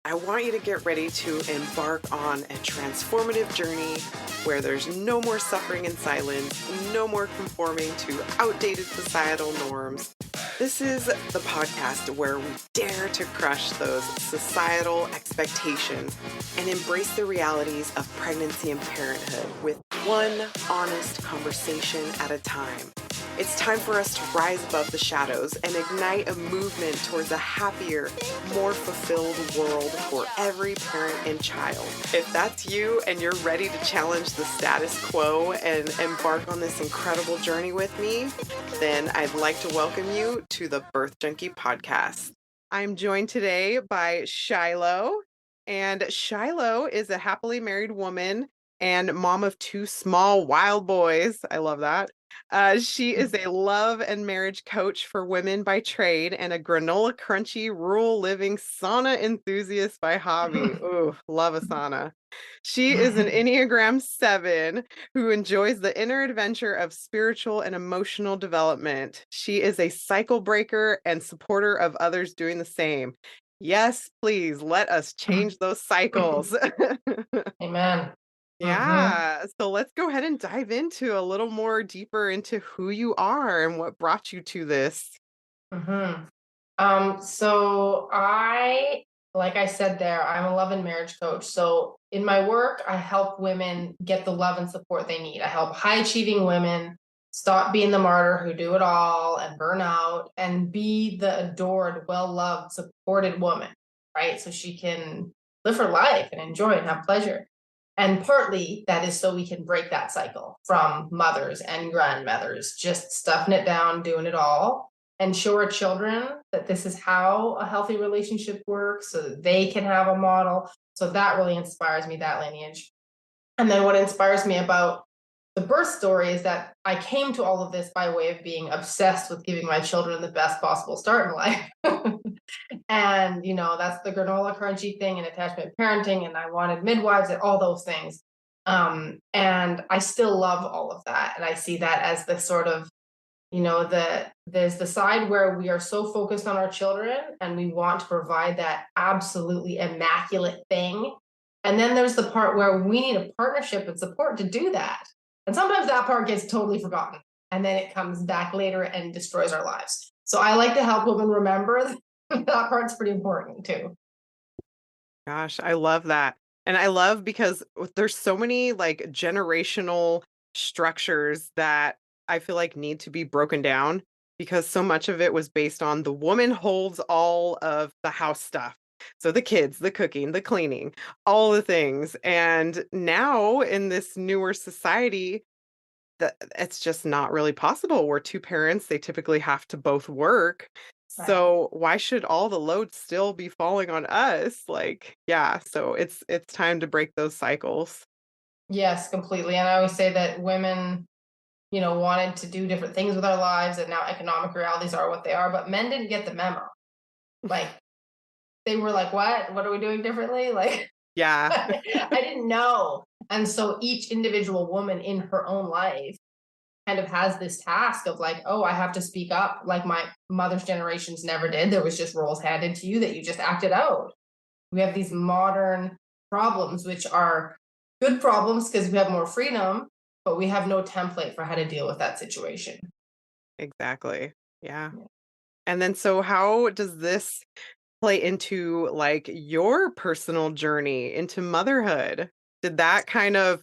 I want you to get ready to embark on a transformative journey where there's no more suffering in silence, no more conforming to outdated societal norms. This is the podcast where we dare to crush those societal expectations and embrace the realities of pregnancy and parenthood with one honest conversation at a time. It's time for us to rise above the shadows and ignite a movement towards a happier, more fulfilled world for every parent and child. If that's you and you're ready to challenge the status quo and embark on this incredible journey with me, then I'd like to welcome you to the Birth Junkie podcast. I'm joined today by Shiloh, and Shiloh is a happily married woman and mom of two small wild boys. I love that. She is a love and marriage coach for women by trade and a granola-crunchy rural living sauna enthusiast by hobby. Ooh, love a sauna. She is an Enneagram 7 who enjoys the inner adventure of spiritual and emotional development. She is a cycle breaker and supporter of others doing the same. Yes, please let us change those cycles. Amen. Yeah. So let's go ahead and dive into a little more deeper into who you are and what brought you to this. Like I said there, I'm a love and marriage coach. So in my work, I help women get the love and support they need. I help high achieving women stop being the martyr who do it all and burn out and be the adored, well-loved, supported woman, right? So she can live her life and enjoy and have pleasure. And partly that is so we can break that cycle from mothers and grandmothers, just stuffing it down, doing it all, and show our children that this is how a healthy relationship works so that they can have a model. So that really inspires me, that lineage. And then what inspires me about the birth story is that I came to all of this by way of being obsessed with giving my children the best possible start in life. And, that's the granola-crunchy thing and attachment parenting. And I wanted midwives and all those things. And I still love all of that. And I see that as the sort of, there's the side where we are so focused on our children and we want to provide that absolutely immaculate thing. And then there's the part where we need a partnership and support to do that. And sometimes that part gets totally forgotten. And then it comes back later and destroys our lives. So I like to help women remember that part's pretty important too. Gosh, I love that. And I love because there's so many like generational structures that I feel like need to be broken down because so much of it was based on the woman holds all of the house stuff. So the kids, the cooking, the cleaning, all the things. And now in this newer society, that it's just not really possible. We're two parents, they typically have to both work. Right. So why should all the load still be falling on us? Like, yeah, so it's time to break those cycles. Yes, completely. And I always say that women, wanted to do different things with our lives, and now economic realities are what they are, but men didn't get the memo. Like, they were like, what are we doing differently? Like, Yeah. I didn't know. And so each individual woman in her own life kind of has this task of like, oh, I have to speak up like my mother's generations never did. There was just roles handed to you that you just acted out. We have these modern problems, which are good problems because we have more freedom, but we have no template for how to deal with that situation. Exactly. Yeah. And then so how does this play into like your personal journey into motherhood? Did that kind of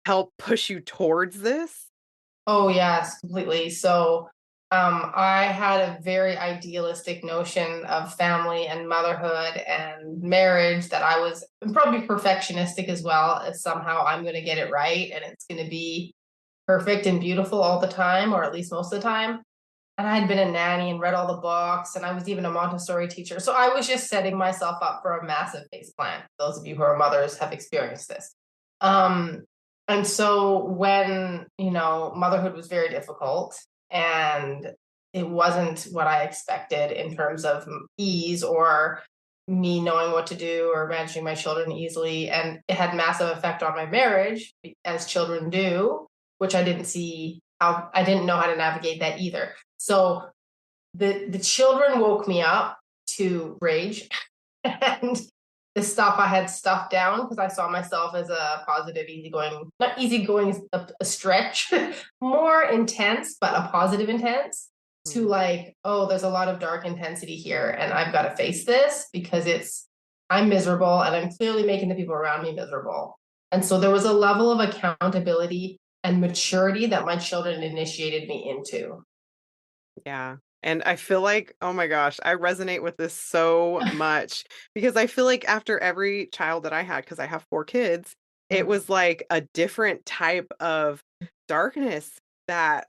help push you towards this? Oh, yes, completely. So, I had a very idealistic notion of family and motherhood and marriage that I was probably perfectionistic as well, as somehow I'm going to get it right and it's going to be perfect and beautiful all the time, or at least most of the time. And I had been a nanny and read all the books, and I was even a Montessori teacher. So I was just setting myself up for a massive face plant. Those of you who are mothers have experienced this. Um, and so when, motherhood was very difficult and it wasn't what I expected in terms of ease or me knowing what to do or managing my children easily. And it had massive effect on my marriage, as children do, which I didn't know how to navigate that either. So the children woke me up to rage and the stuff I had stuffed down because I saw myself as a positive, easygoing, not easygoing is a stretch, more intense, but a positive intense, to Mhm. like, oh, there's a lot of dark intensity here and I've got to face this because I'm miserable and I'm clearly making the people around me miserable. And so there was a level of accountability and maturity that my children initiated me into. Yeah. And I feel like, oh my gosh, I resonate with this so much because I feel like after every child that I had, because I have 4 kids, it Mm. was like a different type of darkness that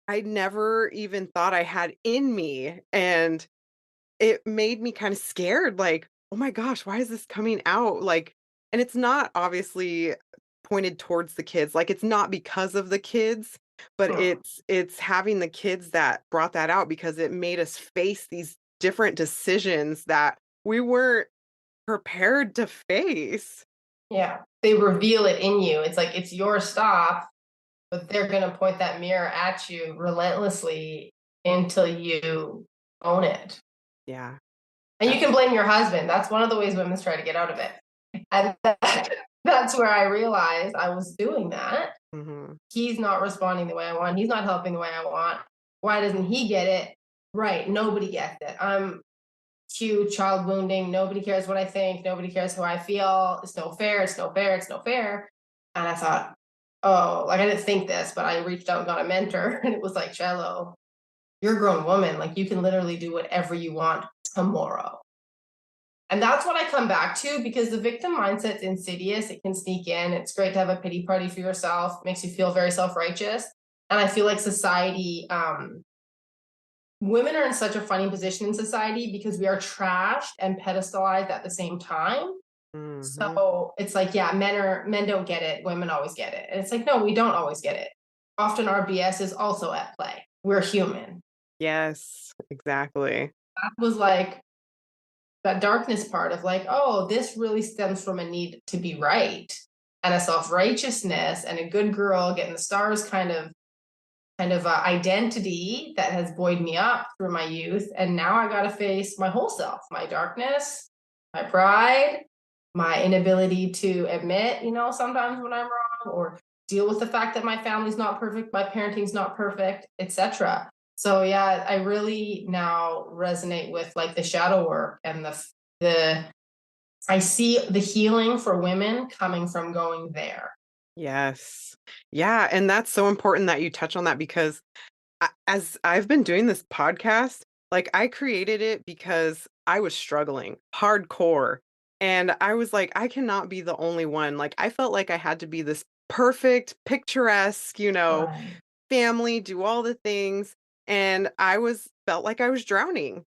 I never even thought I had in me. And it made me kind of scared, like, "Oh my gosh, why is this coming out?" Like, and it's not obviously pointed towards the kids, like, it's not because of the kids, but Mm. it's having the kids that brought that out because it made us face these different decisions that we weren't prepared to face. Yeah. They reveal it in you. It's like it's your stuff, but they're gonna point that mirror at you relentlessly until you own it. Yeah, And you can that's blame your husband. That's one of the ways women try to get out of it. And that's where I realized I was doing that. mhm, He's not responding the way I want. He's not helping the way I want. Why doesn't he get it? Right. Nobody gets it. I'm cute, child wounding. Nobody cares what I think. Nobody cares how I feel. It's no fair. It's no fair. It's no fair. And I thought, oh, like I didn't think this, but I reached out and got a mentor. And it was like, Shiloh, you're a grown woman. Like you can literally do whatever you want tomorrow. And that's what I come back to because the victim mindset's insidious. It can sneak in. It's great to have a pity party for yourself, makes you feel very self-righteous. And I feel like society, women are in such a funny position in society because we are trashed and pedestalized at the same time. mhm. So it's like, yeah, men don't get it, women always get it. And it's like, no, we don't always get it. Often our BS is also at play. We're human. Yes, exactly. That was like that darkness part of like, oh, this really stems from a need to be right and a self-righteousness and a good girl getting the stars kind of identity that has buoyed me up through my youth. And now I got to face my whole self, my darkness, my pride, my inability to admit, sometimes when I'm wrong or deal with the fact that my family's not perfect, my parenting's not perfect, etc. So yeah, I really now resonate with like the shadow work and the I see the healing for women coming from going there. Yes. Yeah, and that's so important that you touch on that because as I've been doing this podcast, like I created it because I was struggling hardcore. And I was like, I cannot be the only one. Like I felt like I had to be this perfect, picturesque, Right. family, do all the things. And I was felt like I was drowning.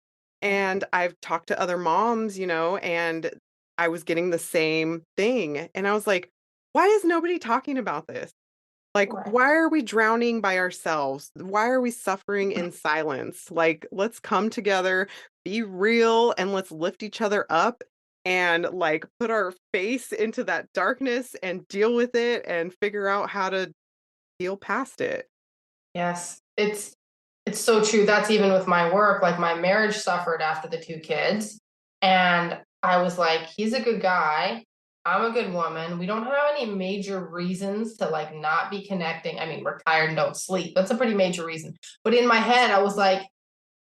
And I've talked to other moms, and I was getting the same thing. And I was like, why is nobody talking about this? Like, Right. why are we drowning by ourselves? Why are we suffering in silence? Like, let's come together, be real, and let's lift each other up and like put our face into that darkness and deal with it and figure out how to heal past it. Yes. It's so true. That's even with my work. Like my marriage suffered after the 2 kids. And I was like, he's a good guy. I'm a good woman. We don't have any major reasons to like not be connecting. I mean, we're tired and don't sleep. That's a pretty major reason. But in my head, I was like,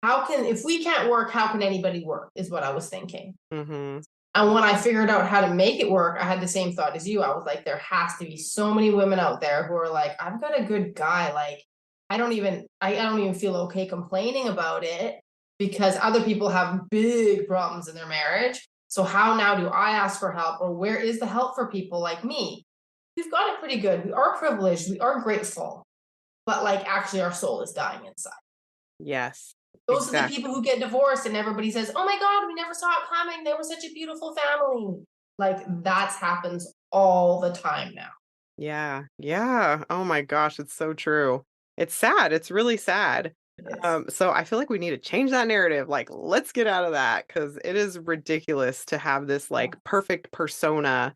if we can't work, how can anybody work? Is what I was thinking. Mhm. And when I figured out how to make it work, I had the same thought as you. I was like, there has to be so many women out there who are like, I've got a good guy. Like, I don't even feel okay complaining about it because other people have big problems in their marriage. So how now do I ask for help or where is the help for people like me? We've got it pretty good. We are privileged. We are grateful, but like actually our soul is dying inside. Yes, Those are the people exactly. who get divorced and everybody says, "Oh my god, we never saw it coming. They were such a beautiful family." Like that happens all the time now. Yeah. Yeah. Oh my gosh, it's so true. It's sad. It's really sad. It's So I feel like we need to change that narrative. Like, let's get out of that because it is ridiculous to have this like perfect persona.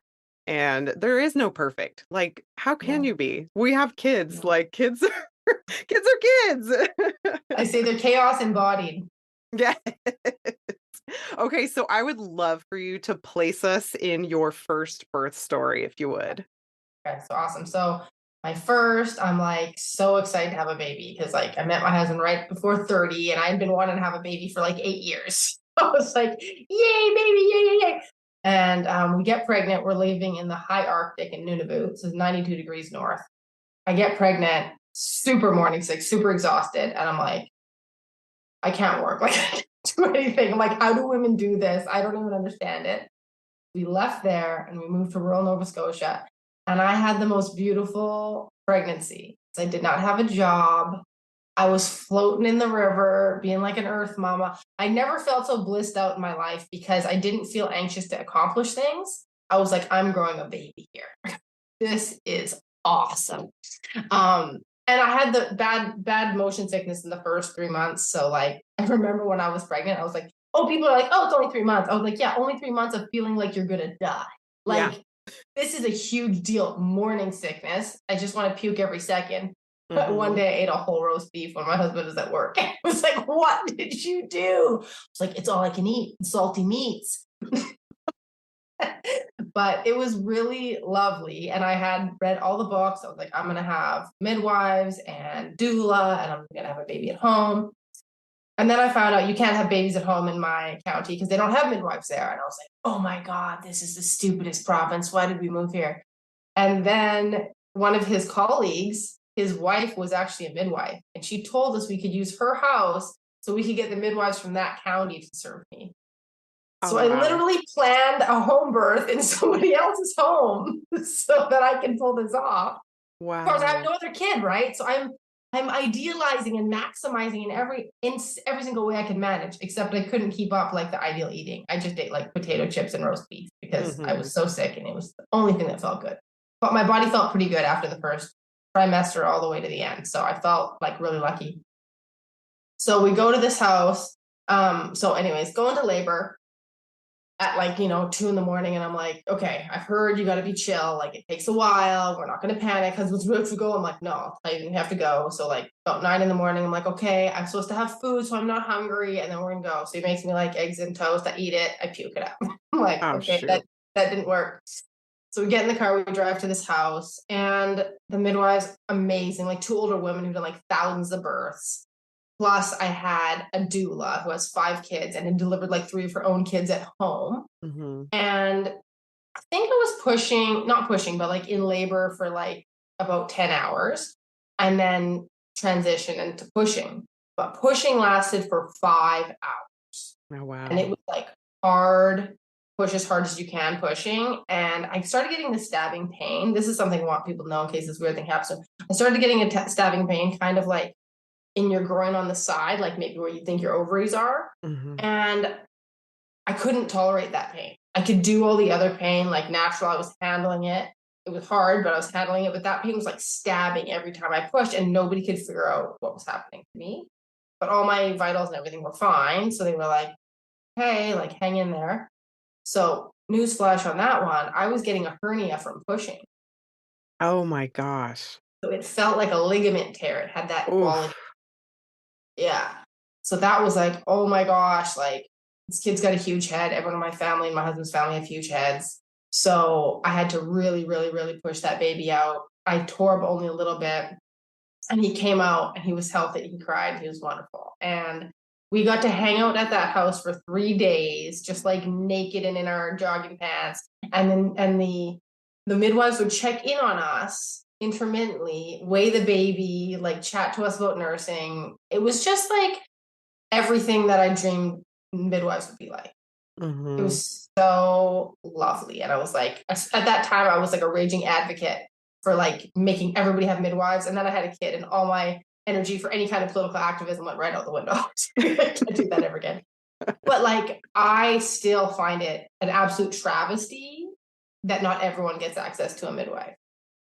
And there is no perfect. Like, how can no, you be? We have kids. no. Like, kids, kids are kids. I say they're chaos embodied. Yeah. Okay, so I would love for you to place us in your first birth story, if you would. Okay, so awesome. So my first, I'm like so excited to have a baby because like I met my husband right before 30 and I'd been wanting to have a baby for like 8 years. I was like, yay, baby, yay, yay, yay. And we get pregnant. We're living in the high Arctic in Nunavut. So it's 92 degrees north. I get pregnant, super morning sick, super exhausted. And I'm like, I can't work. Like, I can't do anything. I'm like, how do women do this? I don't even understand it. We left there and we moved to rural Nova Scotia. And I had the most beautiful pregnancy. I did not have a job. I was floating in the river, being like an earth mama. I never felt so blissed out in my life because I didn't feel anxious to accomplish things. I was like, I'm growing a baby here. This is awesome. And I had the bad motion sickness in the first 3 months. So like I remember when I was pregnant, I was like, oh, people are like, oh, it's only 3 months. I was like, yeah, only 3 months of feeling like you're gonna die. Yeah. Like this is a huge deal. Morning sickness. I just want to puke every second. But one day I ate a whole roast beef when my husband was at work. I was like, what did you do? It's like, it's all I can eat, salty meats. But it was really lovely. And I had read all the books. I was like, I'm going to have midwives and doula, and I'm going to have a baby at home. And then I found out you can't have babies at home in my county because they don't have midwives there. And I was like, oh my God, this is the stupidest province. Why did we move here? And then one of his colleagues, his wife was actually a midwife. And she told us we could use her house so we could get the midwives from that county to serve me. Oh, So I wow. literally planned a home birth in somebody else's home so that I can pull this off. Of course, I have Wow. no other kid, right? So I'm idealizing and maximizing in every single way I can manage, except I couldn't keep up like the ideal eating. I just ate like potato chips and roast beef because I was so sick and it was the only thing that felt good. But my body felt pretty good after the first trimester all the way to the end. So I felt like really lucky. So we go to this house. So anyways, go into labor at like 2 in the morning, and I'm like, okay, I've heard you got to be chill, like it takes a while, we're not going to panic because we have to go. I'm like, no, I didn't have to go. So like about 9 in the morning, I'm like, okay, I'm supposed to have food so I'm not hungry, and then we're gonna go. So he makes me like eggs and toast. I eat it, I puke it up. I'm like, Oh, okay, shoot. that didn't work. So we get in the car, we drive to this house, and the midwives, amazing, like 2 older women who've done like thousands of births. Plus, I had a doula who has 5 kids and had delivered like 3 of her own kids at home. And I think I was not pushing, but like in labor for like about 10 hours and then transition into pushing. But pushing lasted for 5 hours. Oh, wow. And it was like hard, push as hard as you can pushing. And I started getting the stabbing pain. This is something I want people to know in case this weird thing happens. So I started getting a stabbing pain kind of like in your groin on the side, like maybe where you think your ovaries are. And I couldn't tolerate that pain. I could do all the other pain, like natural. I was handling it. It was hard, but I was handling it. But that pain was like stabbing every time I pushed, and nobody could figure out what was happening to me. But all my vitals and everything were fine. So they were like, hey, like hang in there. So newsflash on that one, I was getting a hernia from pushing. Oh my gosh. So it felt like a ligament tear. It had that quality. Oof. Yeah. So that was like, oh my gosh, like this kid's got a huge head. Everyone in my family, my husband's family have huge heads. So I had to really, really, really push that baby out. I tore up only a little bit. And he came out and he was healthy. He cried. He was wonderful. And we got to hang out at that house for 3 days, just like naked and in our jogging pants. And the midwives would check in on us intermittently, weigh the baby, like chat to us about nursing. It was just like everything that I dreamed midwives would be like. It was so lovely. And I was like, at that time, I was like a raging advocate for like making everybody have midwives. And then I had a kid, and all my energy for any kind of political activism went right out the window. I can't do that ever again. But like, I still find it an absolute travesty that not everyone gets access to a midwife.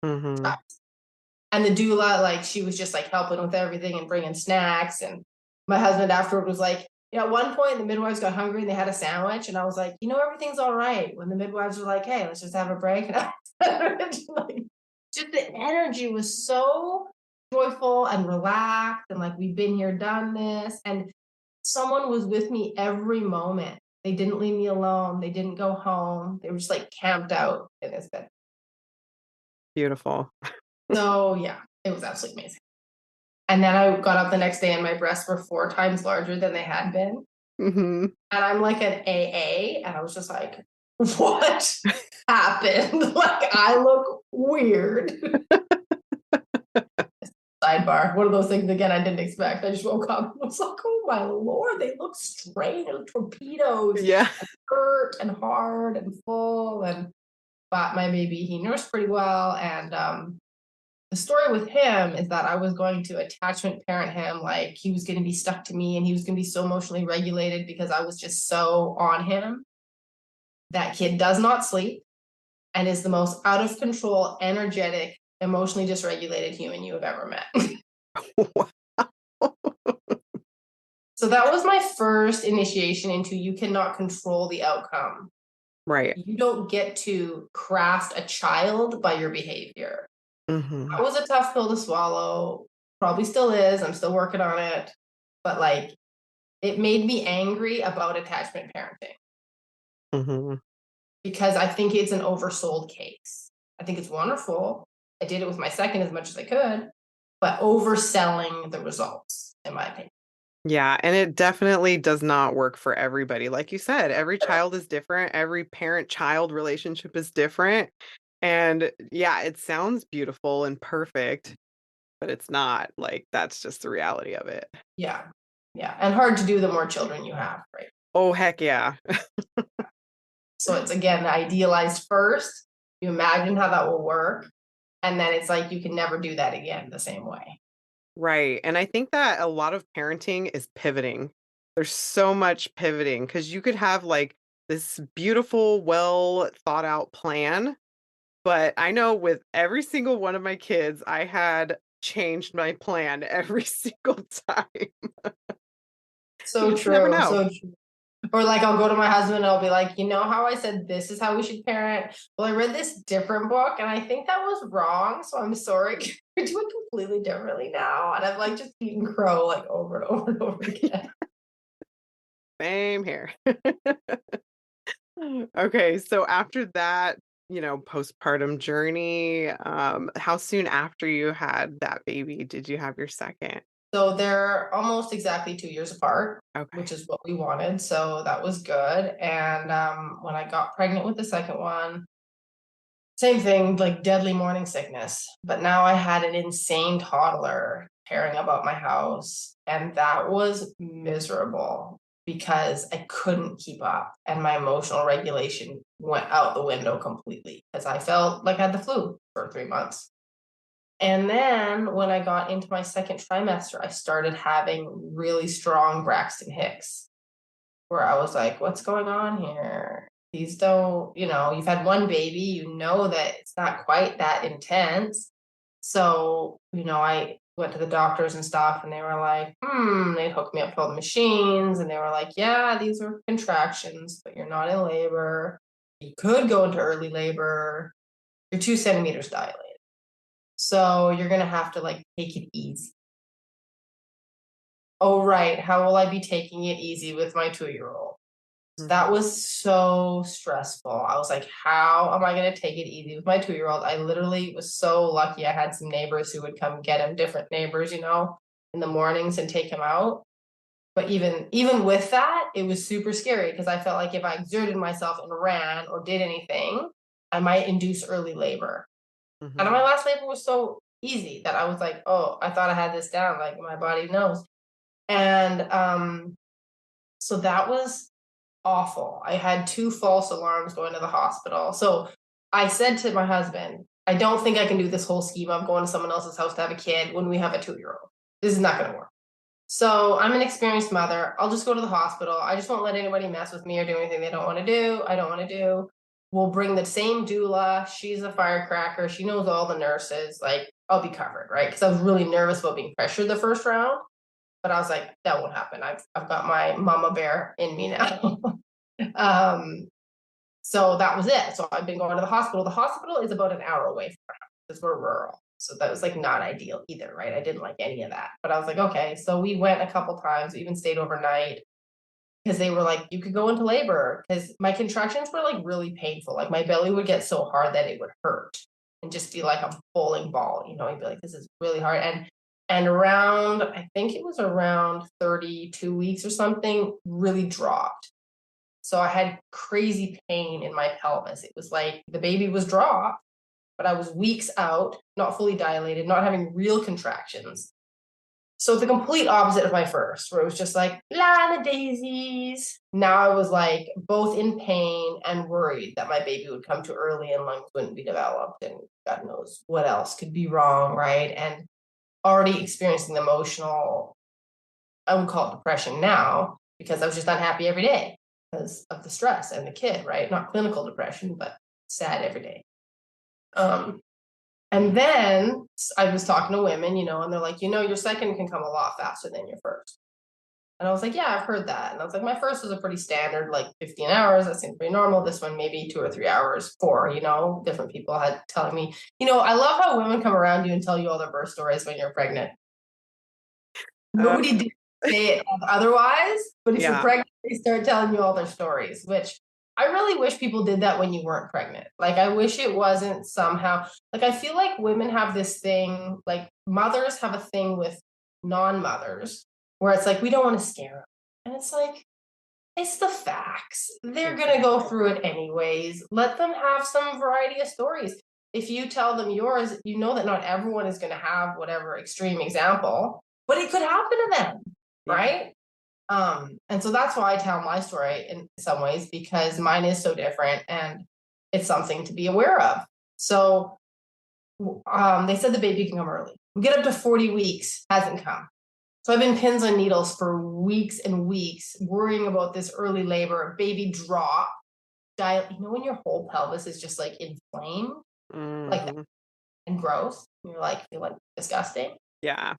And the doula, like, she was just like helping with everything and bringing snacks. And my husband afterward was like, at one point the midwives got hungry and they had a sandwich. And I was like, everything's all right. When the midwives were like, hey, let's just have a break. And just the energy was so joyful and relaxed. And like, we've been here, done this. And someone was with me every moment. They didn't leave me alone. They didn't go home. They were just like camped out in this bed. Beautiful. So yeah, it was absolutely amazing. And then I got up the next day and my breasts were 4 times larger than they had been. Hmm. And I'm like an AA, and I was just like, what happened? Like, I look weird. Sidebar, one of those things again I didn't expect. I just woke up and was like, oh my lord, they look straight and torpedoes, Yeah. hurt and hard and full. And but my baby, he nursed pretty well. And the story with him is that I was going to attachment parent him, like he was going to be stuck to me and he was going to be so emotionally regulated because I was just so on him. That kid does not sleep and is the most out of control, energetic, emotionally dysregulated human you have ever met. So that was my first initiation into you cannot control the outcome. Right. You don't get to craft a child by your behavior. Hmm. That was a tough pill to swallow. Probably still is. I'm still working on it. But like, it made me angry about attachment parenting Hmm. because I think it's an oversold case. I think it's wonderful. I did it with my second as much as I could, but overselling the results, in my opinion. Yeah, and it definitely does not work for everybody. Like you said, every child is different, every parent-child relationship is different. And yeah, it sounds beautiful and perfect, but it's not. Like, that's just the reality of it. Yeah. Yeah. And hard to do the more children you have, right? Oh, heck yeah. So it's again idealized first. You imagine how that will work. And then it's like you can never do that again the same way. Right. And I think that a lot of parenting is pivoting. There's so much pivoting because you could have like this beautiful, well thought out plan. But I know with every single one of my kids, I had changed my plan every single time. You So just never true. know. So true. Or like I'll go to my husband and I'll be like, you know how I said this is how we should parent? Well, I read this different book and I think that was wrong. So I'm sorry. Can we do it completely differently now? And I'm like just eating crow like over and over and over again. Same here. Okay, so after that, postpartum journey, how soon after you had that baby did you have your second? So they're almost exactly 2 years apart, Okay. which is what we wanted. So that was good. And when I got pregnant with the second one, same thing, like deadly morning sickness. But now I had an insane toddler tearing about my house. And that was miserable because I couldn't keep up. And my emotional regulation went out the window completely because I felt like I had the flu for 3 months. And then when I got into my second trimester, I started having really strong Braxton Hicks, where I was like, what's going on here? These don't, you've had one baby, that it's not quite that intense. So, I went to the doctors and stuff, and they were like, they'd hook me up to all the machines, and they were like, yeah, these are contractions, but you're not in labor. You could go into early labor. You're 2 centimeters dilated. So you're gonna have to like take it easy. Oh, right. How will I be taking it easy with my 2-year-old? That Mhm. was so stressful. I was like, how am I going to take it easy with my 2-year-old? I literally was so lucky. I had some neighbors who would come get him, different neighbors, in the mornings and take him out. But even with that, it was super scary because I felt like if I exerted myself and ran or did anything, I might induce early labor. And my Mhm. last labor was so easy that I was like, oh, I thought I had this down. Like my body knows. And so that was awful. I had 2 false alarms going to the hospital. So I said to my husband, I don't think I can do this whole scheme of going to someone else's house to have a kid when we have a 2-year-old. This is not going to work. So I'm an experienced mother. I'll just go to the hospital. I just won't let anybody mess with me or do anything they don't want to do. I don't want to do. We'll bring the same doula. She's a firecracker. She knows all the nurses. Like, I'll be covered, right? Because I was really nervous about being pressured the first round. But I was like, that won't happen. I've got my mama bear in me now. um, so that was it. So I've been going to the hospital. The hospital is about an hour away from our house because we're rural. So that was like not ideal either, right? I didn't like any of that. But I was like, okay. So we went a couple times, we even stayed overnight because they were like, you could go into labor because my contractions were like really painful. Like my belly would get so hard that it would hurt and just be like a bowling ball. You'd be like, this is really hard. And around, I think it was around 32 weeks or something, really dropped. So I had crazy pain in my pelvis. It was like the baby was dropped, but I was weeks out, not fully dilated, not having real contractions. So it's the complete opposite of my first, where it was just like, la the daisies. Now I was like both in pain and worried that my baby would come too early and lungs wouldn't be developed and God knows what else could be wrong, right? And already experiencing the emotional, I would call it depression now, because I was just unhappy every day because of the stress and the kid, right? Not clinical depression, but sad every day. And then I was talking to women, and they're like, your second can come a lot faster than your first. And I was like, yeah, I've heard that. And I was like, my first was a pretty standard, like 15 hours. That seemed pretty normal. This one, maybe 2 or 3 hours, 4, different people had telling me, I love how women come around you and tell you all their birth stories when you're pregnant. Nobody did say it otherwise, but if you're pregnant, they start telling you all their stories, which I really wish people did that when you weren't pregnant. Like, I wish it wasn't somehow, like, I feel like women have this thing, like mothers have a thing with non-mothers where it's like, we don't want to scare them. And it's like, it's the facts. They're going to go through it anyways. Let them have some variety of stories. If you tell them yours, you know that not everyone is going to have whatever extreme example, but it could happen to them, right? And so that's why I tell my story in some ways, because mine is so different and it's something to be aware of. So they said the baby can come early. We get up to 40 weeks, hasn't come. So I've been pins on needles for weeks and weeks, worrying about this early labor, baby drop, when your whole pelvis is just like inflamed, like that, and gross, you're like, feel like disgusting. Yeah.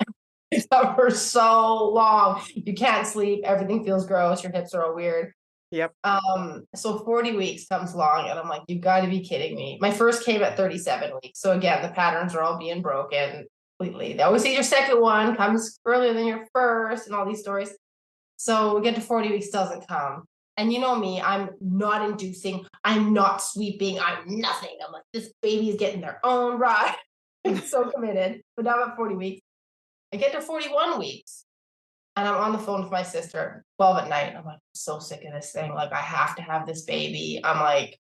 For so long, you can't sleep, everything feels gross, your hips are all weird. Yep. So 40 weeks comes along and I'm like, you got to be kidding me. My first came at 37 weeks. So again, the patterns are all being broken completely. They always say your second one comes earlier than your first and all these stories. So we get to 40 weeks, doesn't come. And you know me, I'm not inducing, I'm not sweeping, I'm nothing. I'm like, this baby is getting their own ride. I'm so committed. But now I'm at 40 weeks. I get to 41 weeks and I'm on the phone with my sister, 12 at night. I'm like, I'm so sick of this thing. Like, I have to have this baby. I'm like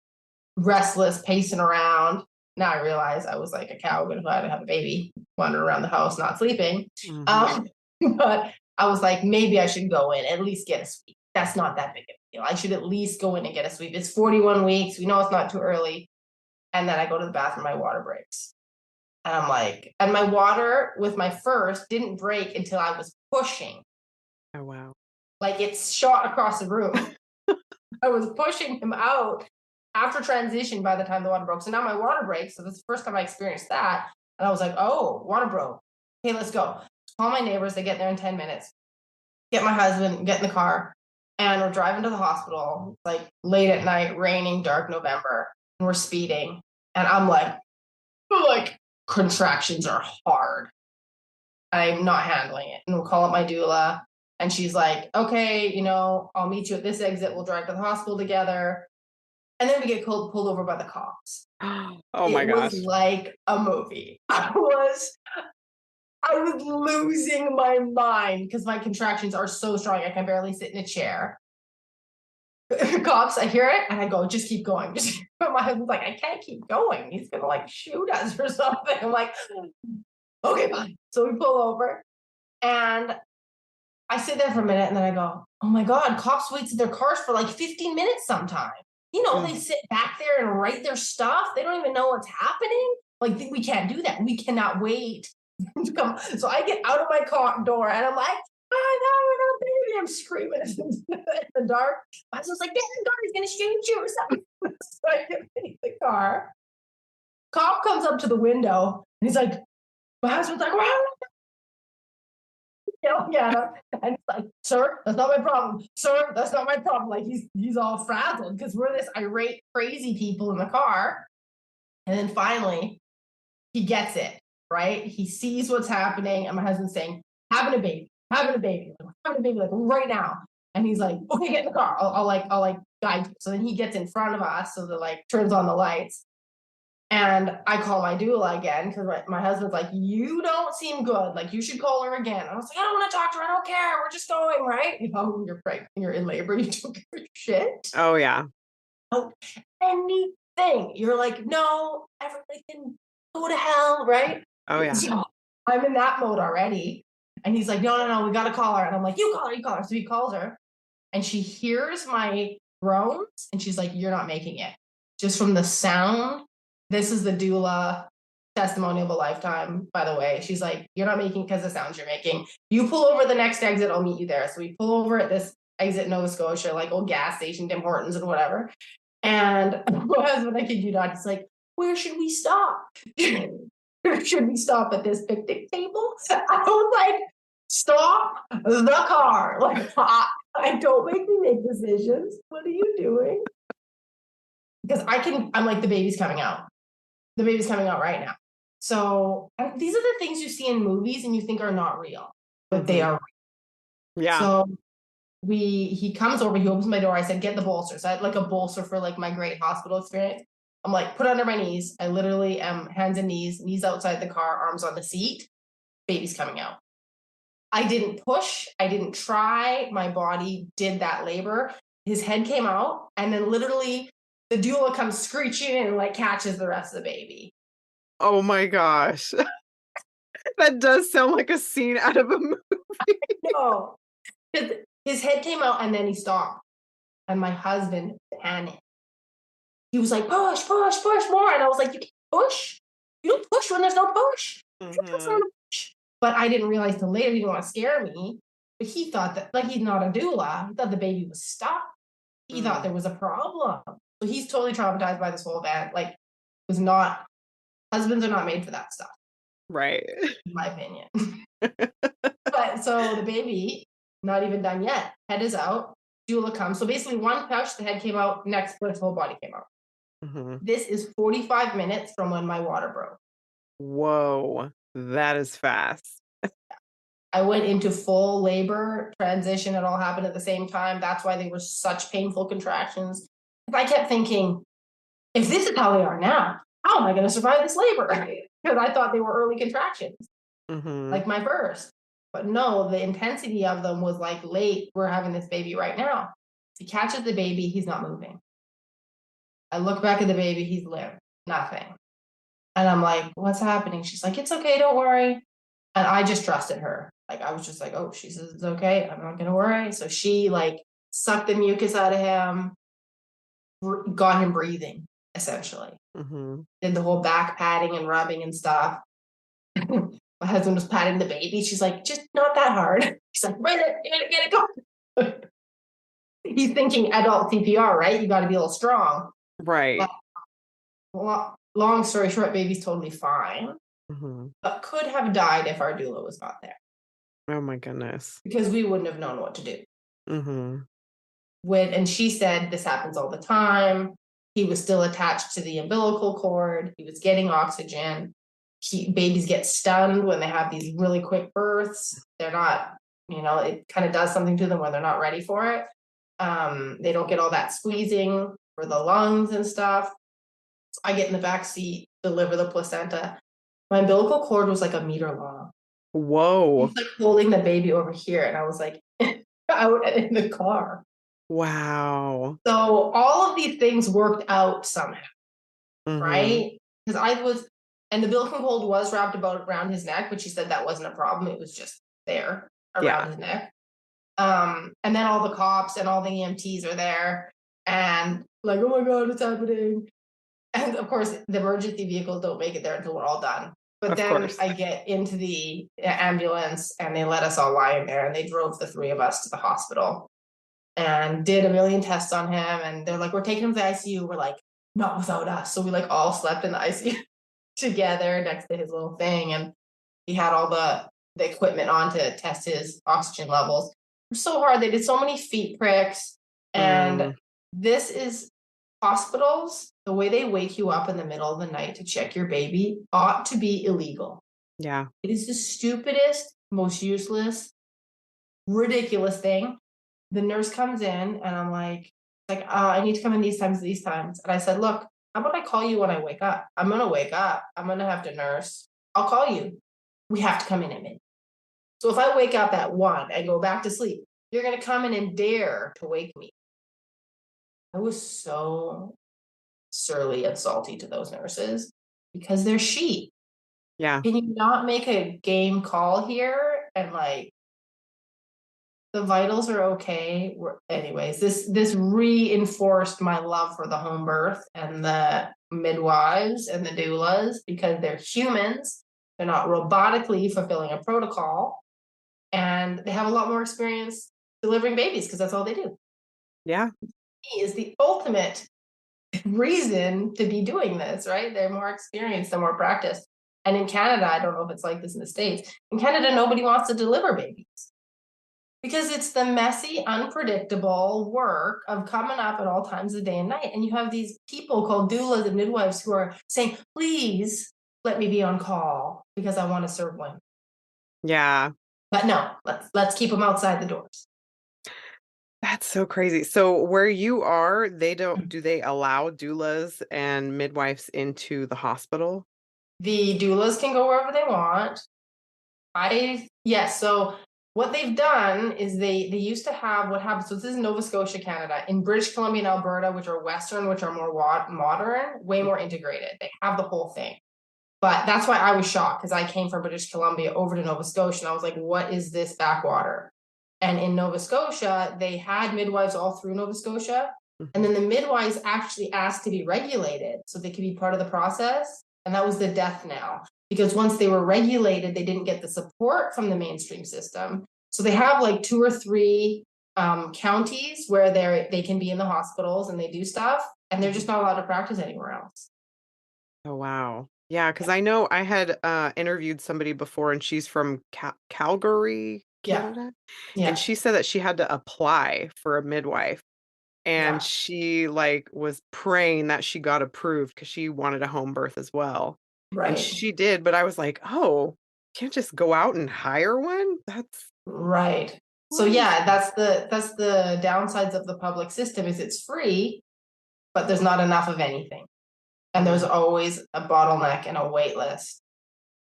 restless, pacing around. Now I realize I was like a cow going to have a baby, wandering around the house, not sleeping. But I was like, maybe I should go in, at least get a sweep. That's not that big of a deal. I should at least go in and get a sweep. It's 41 weeks. We know it's not too early. And then I go to the bathroom, my water breaks. And I'm like, and my water with my first didn't break until I was pushing. Oh, wow. Like, it's shot across the room. I was pushing him out after transition by the time the water broke. So now my water breaks. So this is the first time I experienced that. And I was like, oh, water broke. Okay, let's go. Call my neighbors. They get there in 10 minutes. Get my husband, get in the car. And we're driving to the hospital, like late at night, raining, dark November. And we're speeding. And I'm like, contractions are hard. I'm not handling it. And we'll call up my doula. And she's like, okay, I'll meet you at this exit. We'll drive to the hospital together. And then we get pulled over by the cops. Oh my gosh. It was like a movie. I was losing my mind because my contractions are so strong. I can barely sit in a chair. Cops, I hear it and I go, just keep going. But my husband's like, I can't keep going. He's gonna like shoot us or something. I'm like, okay, fine. So we pull over and I sit there for a minute and then I go, oh my God, cops wait in their cars for like 15 minutes sometimes. They sit back there and write their stuff. They don't even know what's happening. Like, we can't do that. We cannot wait to come. So I get out of my car door and I'm like, oh no, baby. I'm screaming in the dark. My husband's like, God, he's going to shoot you or something. So I get in the car. Cop comes up to the window and he's like, my husband's like, wow. Yelling at him, and he's like, sir, that's not my problem. Sir, that's not my problem. Like, he's all frazzled because we're this irate, crazy people in the car. And then finally, he gets it. right? He sees what's happening, and my husband's saying, having a baby, having a baby, having a baby, like right now. And he's like, okay, get in the car. I'll guide you. So then he gets in front of us, so the turns on the lights. And I call my doula again because my husband's like, you don't seem good. Like, you should call her again. I was like, I don't want to talk to her. I don't care. We're just going, right? When you're pregnant, you're in labor, you don't give a shit. Oh, yeah. Oh, anything. You're like, no, everything can go to hell, right? Oh, yeah. So I'm in that mode already. And he's like, no, we got to call her. And I'm like, you call her. So he calls her. And she hears my groans. And she's like, you're not making it. Just from the sound. This is the doula testimony of a lifetime, by the way. She's like, you're not making because the sounds you're making. You pull over the next exit, I'll meet you there. So we pull over at this exit in Nova Scotia, old gas station, Tim Hortons and whatever. And my husband, I kid you not, he's like, where should we stop? Should we stop at this picnic table? I was like, stop the car. I don't make me make decisions. What are you doing? Because I'm like, the baby's coming out. The baby's coming out right now. So these are the things you see in movies and you think are not real, but they are real. Yeah. So he comes over, he opens my door. I said, get the bolster. So I had a bolster for my great hospital experience. I'm like, put under my knees. I literally am hands and knees outside the car, arms on the seat. Baby's coming out. I didn't push. I didn't try. My body did that labor. His head came out, and then literally the doula comes screeching in and catches the rest of the baby. Oh my gosh. That does sound like a scene out of a movie. No. His head came out and then he stopped. And my husband panicked. He was like, push more. And I was like, you can't push. You don't push when there's no push. Push. But I didn't realize till later he didn't want to scare me. But he thought that, he's not a doula. He thought the baby was stuck. He thought there was a problem. So he's totally traumatized by this whole event. Husbands are not made for that stuff. Right. In my opinion. But so the baby, not even done yet. Head is out. Doula comes. So basically one push, the head came out. Next push, whole body came out. This is 45 minutes from when my water broke. Whoa. That is fast. I went into full labor transition. It all happened at the same time. That's why they were such painful contractions. I kept thinking, if this is how they are now, how am I going to survive this labor? Because I thought they were early contractions, like my first. But no, the intensity of them was late. We're having this baby right now. He catches the baby. He's not moving. I look back at the baby. He's limp. Nothing. And I'm like, what's happening? She's like, it's okay. Don't worry. And I just trusted her. I was just like, oh, she says it's okay. I'm not going to worry. So she sucked the mucus out of him, got him breathing, essentially. Did the whole back patting and rubbing and stuff. My husband was patting the baby. She's like, just not that hard. She's like, right, get it going. He's thinking adult CPR, right? You got to be a little strong. Right. But, long story short, baby's totally fine. But could have died if our doula was not there. Oh my goodness. Because we wouldn't have known what to do. And she said this happens all the time. He was still attached to the umbilical cord. He was getting oxygen. Babies get stunned when they have these really quick births. They're not, it kind of does something to them when they're not ready for it. They don't get all that squeezing for the lungs and stuff. So I get in the back seat, deliver the placenta. My umbilical cord was a meter long. Whoa. He's holding the baby over here. And I was out in the car. Wow. So all of these things worked out somehow, right? Because and the umbilical cord was wrapped around his neck, but she said that wasn't a problem. It was just there around his neck. And then all the cops and all the EMTs are there and oh my God, what's happening? And of course, the emergency vehicles don't make it there until we're all done. But then I get into the ambulance and they let us all lie in there and they drove the three of us to the hospital and did a million tests on him. And they're like, we're taking him to the ICU. We're like, not without us. So we all slept in the ICU together next to his little thing. And he had all the equipment on to test his oxygen levels. It was so hard. They did so many feet pricks. And this is hospitals. The way they wake you up in the middle of the night to check your baby ought to be illegal. Yeah. It is the stupidest, most useless, ridiculous thing. The nurse comes in and I'm like, I need to come in these times, these times. And I said, look, how about I call you when I wake up? I'm gonna wake up. I'm gonna have to nurse. I'll call you. We have to come in at midnight. So if I wake up at 1 and go back to sleep, you're gonna come in and dare to wake me. I was so surly and salty to those nurses because they're sheep. Yeah. Can you not make a game call here and like the vitals are okay. Anyways, this reinforced my love for the home birth and the midwives and the doulas because they're humans. They're not robotically fulfilling a protocol, and they have a lot more experience delivering babies because that's all they do. Yeah. He is the ultimate reason to be doing this, right? They're more experienced, they're more practiced. And in Canada, I don't know if it's like this in the States. In Canada, nobody wants to deliver babies. Because it's the messy, unpredictable work of coming up at all times of day and night. And you have these people called doulas and midwives who are saying, please let me be on call because I want to serve women. Yeah. But no, let's keep them outside the doors. That's so crazy. So where you are, they don't do they allow doulas and midwives into the hospital? The doulas can go wherever they want. Yes, so what they've done is they used to have what happened. So this is Nova Scotia, Canada. In British Columbia and Alberta, which are Western, which are more modern, way more integrated. They have the whole thing. But that's why I was shocked because I came from British Columbia over to Nova Scotia and I was like, what is this backwater? And in Nova Scotia, they had midwives all through Nova Scotia. And Mhm. then the midwives actually asked to be regulated so they could be part of the process. And that was the death knell because once they were regulated, they didn't get the support from the mainstream system. So they have like 2 or 3 counties where they can be in the hospitals and they do stuff, and they're Mhm. just not allowed to practice anywhere else. Oh, wow. Yeah, because I know I had, interviewed somebody before, and she's from Calgary, Yeah, Canada, and yeah, she said that she had to apply for a midwife, and yeah, she, like, was praying that she got approved because she wanted a home birth as well, and right. she did, but I was like, "Oh, can't just go out and hire one? That's Right. So yeah, crazy." that's the downsides of the public system is it's free, but there's not enough of anything. And there's Yeah. always a bottleneck and a wait list.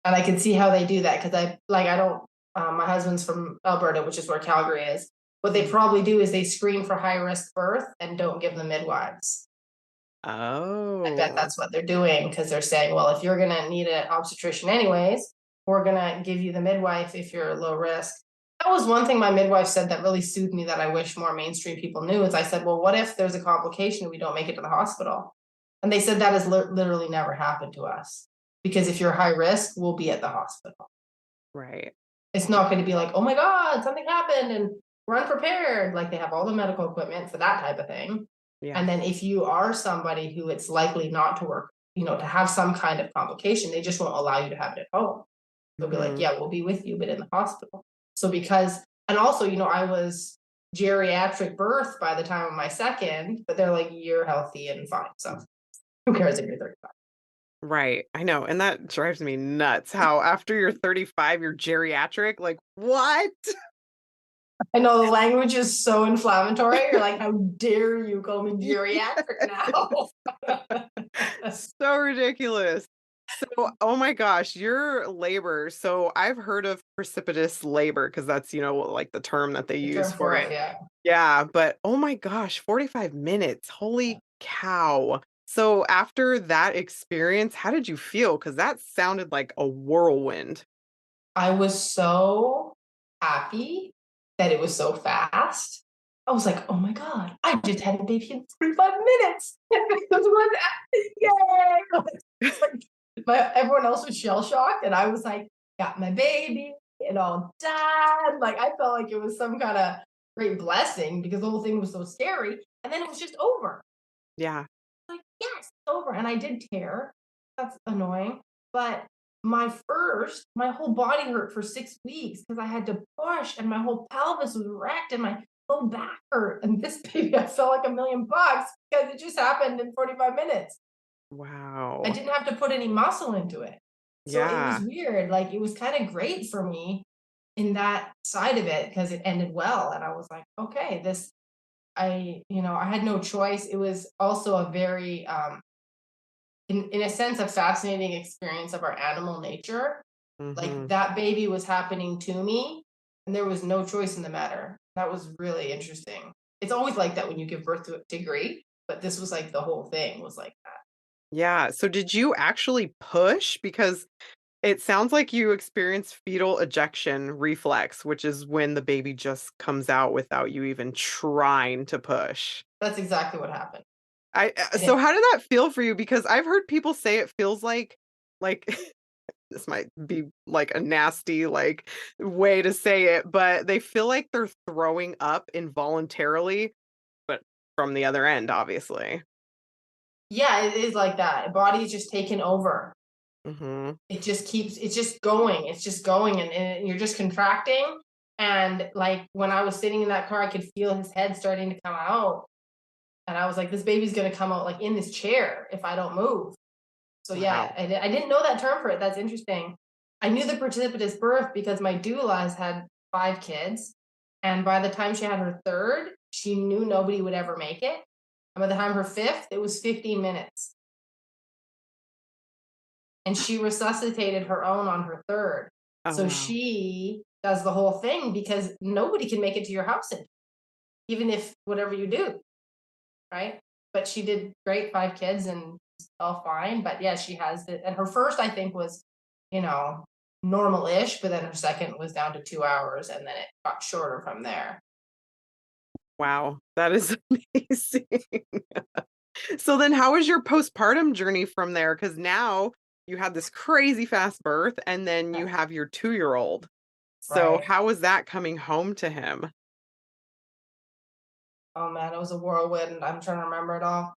And I can see how they do that because I don't my husband's from Alberta, which is where Calgary is. What they Mhm. probably do is they screen for high risk birth and don't give them midwives. I bet Oh, that's what they're doing because they're saying, well, if you're gonna need an obstetrician anyways, we're gonna give you the midwife if you're low risk. That was one thing my midwife said that really soothed me that I wish more mainstream people knew is I said, well, what if there's a complication and we don't make it to the hospital? And they said that has literally never happened to us because if you're high risk, we'll be at the hospital. right. It's not going to be like, oh my God, something happened and we're unprepared. Like they have all the medical equipment for that type of thing. Yeah. And then if you are somebody who it's likely not to work, to have some kind of complication, they just won't allow you to have it at home. They'll be like, Mhm. yeah, we'll be with you, but in the hospital. So and also, I was geriatric birth by the time of my second, but they're like, you're healthy and fine. So who cares if you're 35? Right, I know, and that drives me nuts how after you're 35, you're geriatric, like, what? I know the language is so inflammatory. You're like, how dare you call me geriatric Yeah, now? so ridiculous. So, oh my gosh, your labor so I've heard of precipitous labor because that's, like, the term that they The use term for for it. it, yeah. Yeah, but oh my gosh, 45 minutes, holy cow. So after that experience, how did you feel? Because that sounded like a whirlwind. I was so happy that it was so fast. I was like, oh my God, I just had a baby in 45 minutes. Yay! It's like everyone else was shell shocked, and I was like, got my baby and all done. Like I felt like it was some kind of great blessing because the whole thing was so scary. And then it was just over. Yeah. Like, yes, it's over. And I did tear. That's annoying. But my whole body hurt for 6 weeks because I had to push and my whole pelvis was wrecked and my low back hurt. And this baby, I felt like $1,000,000 because it just happened in 45 minutes. I Wow. didn't have to put any muscle into it. So it was Yeah. weird. Like it was kind of great for me in that side of it because it ended well. And I was like, okay, this, I had no choice. It was also a very, in a sense, a fascinating experience of our animal nature. Like Mhm. that baby was happening to me and there was no choice in the matter. That was really interesting. It's always like that when you give birth to grief, but this was like the whole thing was like that. Yeah, so did you actually push? Because it sounds like you experience fetal ejection reflex, which is when the baby just comes out without you even trying to push. That's exactly what happened. I So didn't. how did that feel for you? Because I've heard people say it feels like this might be like a nasty like way to say it, but they feel like they're throwing up involuntarily, but from the other end, obviously. Yeah, it is like that. Body is just taken over. Mhm. It's just going. It's just going and you're just contracting. And like when I was sitting in that car, I could feel his head starting to come out. And I was like, this baby's gonna come out like in this chair if I don't move. So yeah, Wow. I didn't know that term for it. That's interesting. I knew the precipitous birth because my doula has had 5 kids, and by the time she had her third, she knew nobody would ever make it. And by the time her fifth, it was 15 minutes, and she resuscitated her own on her third. Oh, So wow. she does the whole thing because nobody can make it to your house, even if whatever you do, right? But she did great, 5 kids, and it's all fine. But yeah, she has it. And her first, I think, was, you know, normal-ish, but then her second was down to 2 hours, and then it got shorter from there. Wow, that is amazing. So then how was your postpartum journey from there? Because now you had this crazy fast birth and then Yeah, you have your 2-year-old. So right. how was that coming home to him? Oh man, it was a whirlwind. I'm trying to remember it all.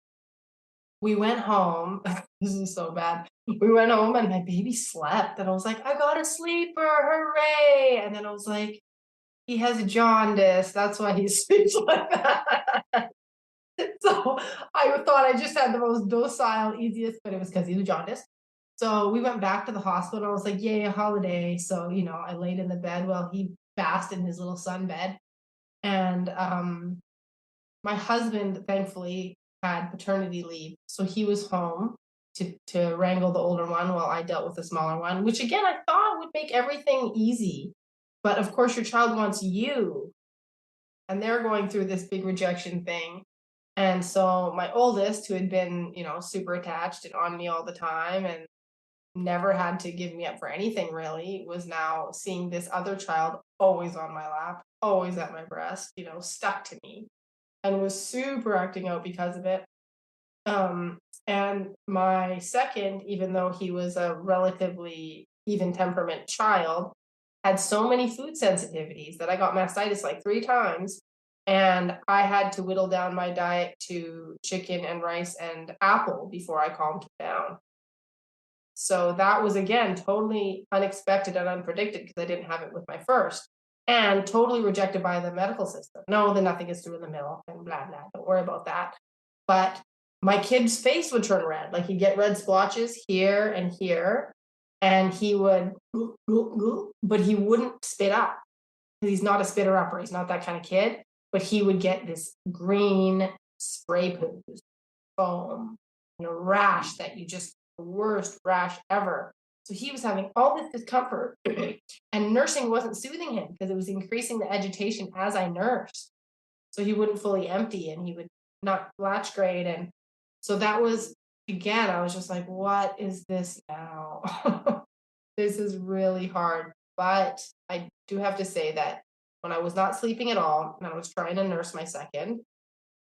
We went home. This is so bad. We went home and my baby slept, and I was like, I got a sleeper, hooray! And then I was like, he has jaundice. That's why he sleeps like that. So I thought I just had the most docile, easiest, but it was because he was jaundiced. So we went back to the hospital. I was like, yay, a holiday. So, I laid in the bed while he basked in his little sun bed. And my husband, thankfully, had paternity leave. So he was home to wrangle the older one while I dealt with the smaller one, which again, I thought would make everything easy. But of course, your child wants you, and they're going through this big rejection thing. And so my oldest, who had been, super attached and on me all the time and never had to give me up for anything really, was now seeing this other child always on my lap, always at my breast, stuck to me, and was super acting out because of it. Um, and my second, even though he was a relatively even temperament child, had so many food sensitivities that I got mastitis like 3 times. And I had to whittle down my diet to chicken and rice and apple before I calmed him down. So that was again totally unexpected and unpredicted because I didn't have it with my first, and totally rejected by the medical system. No, then nothing is through in the middle and blah blah. Don't worry about that. But my kid's face would turn red. Like he'd get red splotches here and here, and he would, but he wouldn't spit up because he's not a spitter upper. He's not that kind of kid. But he would get this green spray poo foam and a rash that you just the worst rash ever. So he was having all this discomfort, and nursing wasn't soothing him because it was increasing the agitation as I nursed. So he wouldn't fully empty and he would not latch grade. And so that was, again, I was just like, what is this now? This is really hard. But I do have to say that when I was not sleeping at all and I was trying to nurse my second,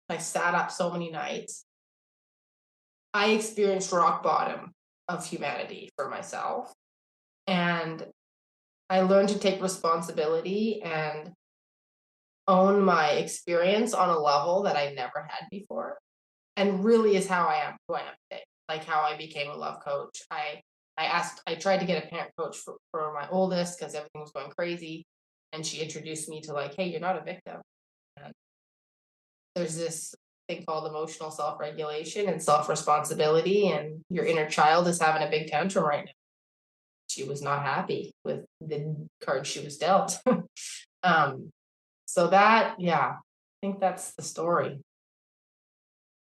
I sat up so many nights. I experienced rock bottom of humanity for myself. And I learned to take responsibility and own my experience on a level that I never had before. And really is how I am who I am today. Like how I became a love coach. I tried to get a parent coach for my oldest because everything was going crazy. And she introduced me to like, hey, you're not a victim. And there's this thing called emotional self-regulation and self-responsibility, and your inner child is having a big tantrum right now. she was not happy with the card she was dealt. So that, yeah, I think that's the story.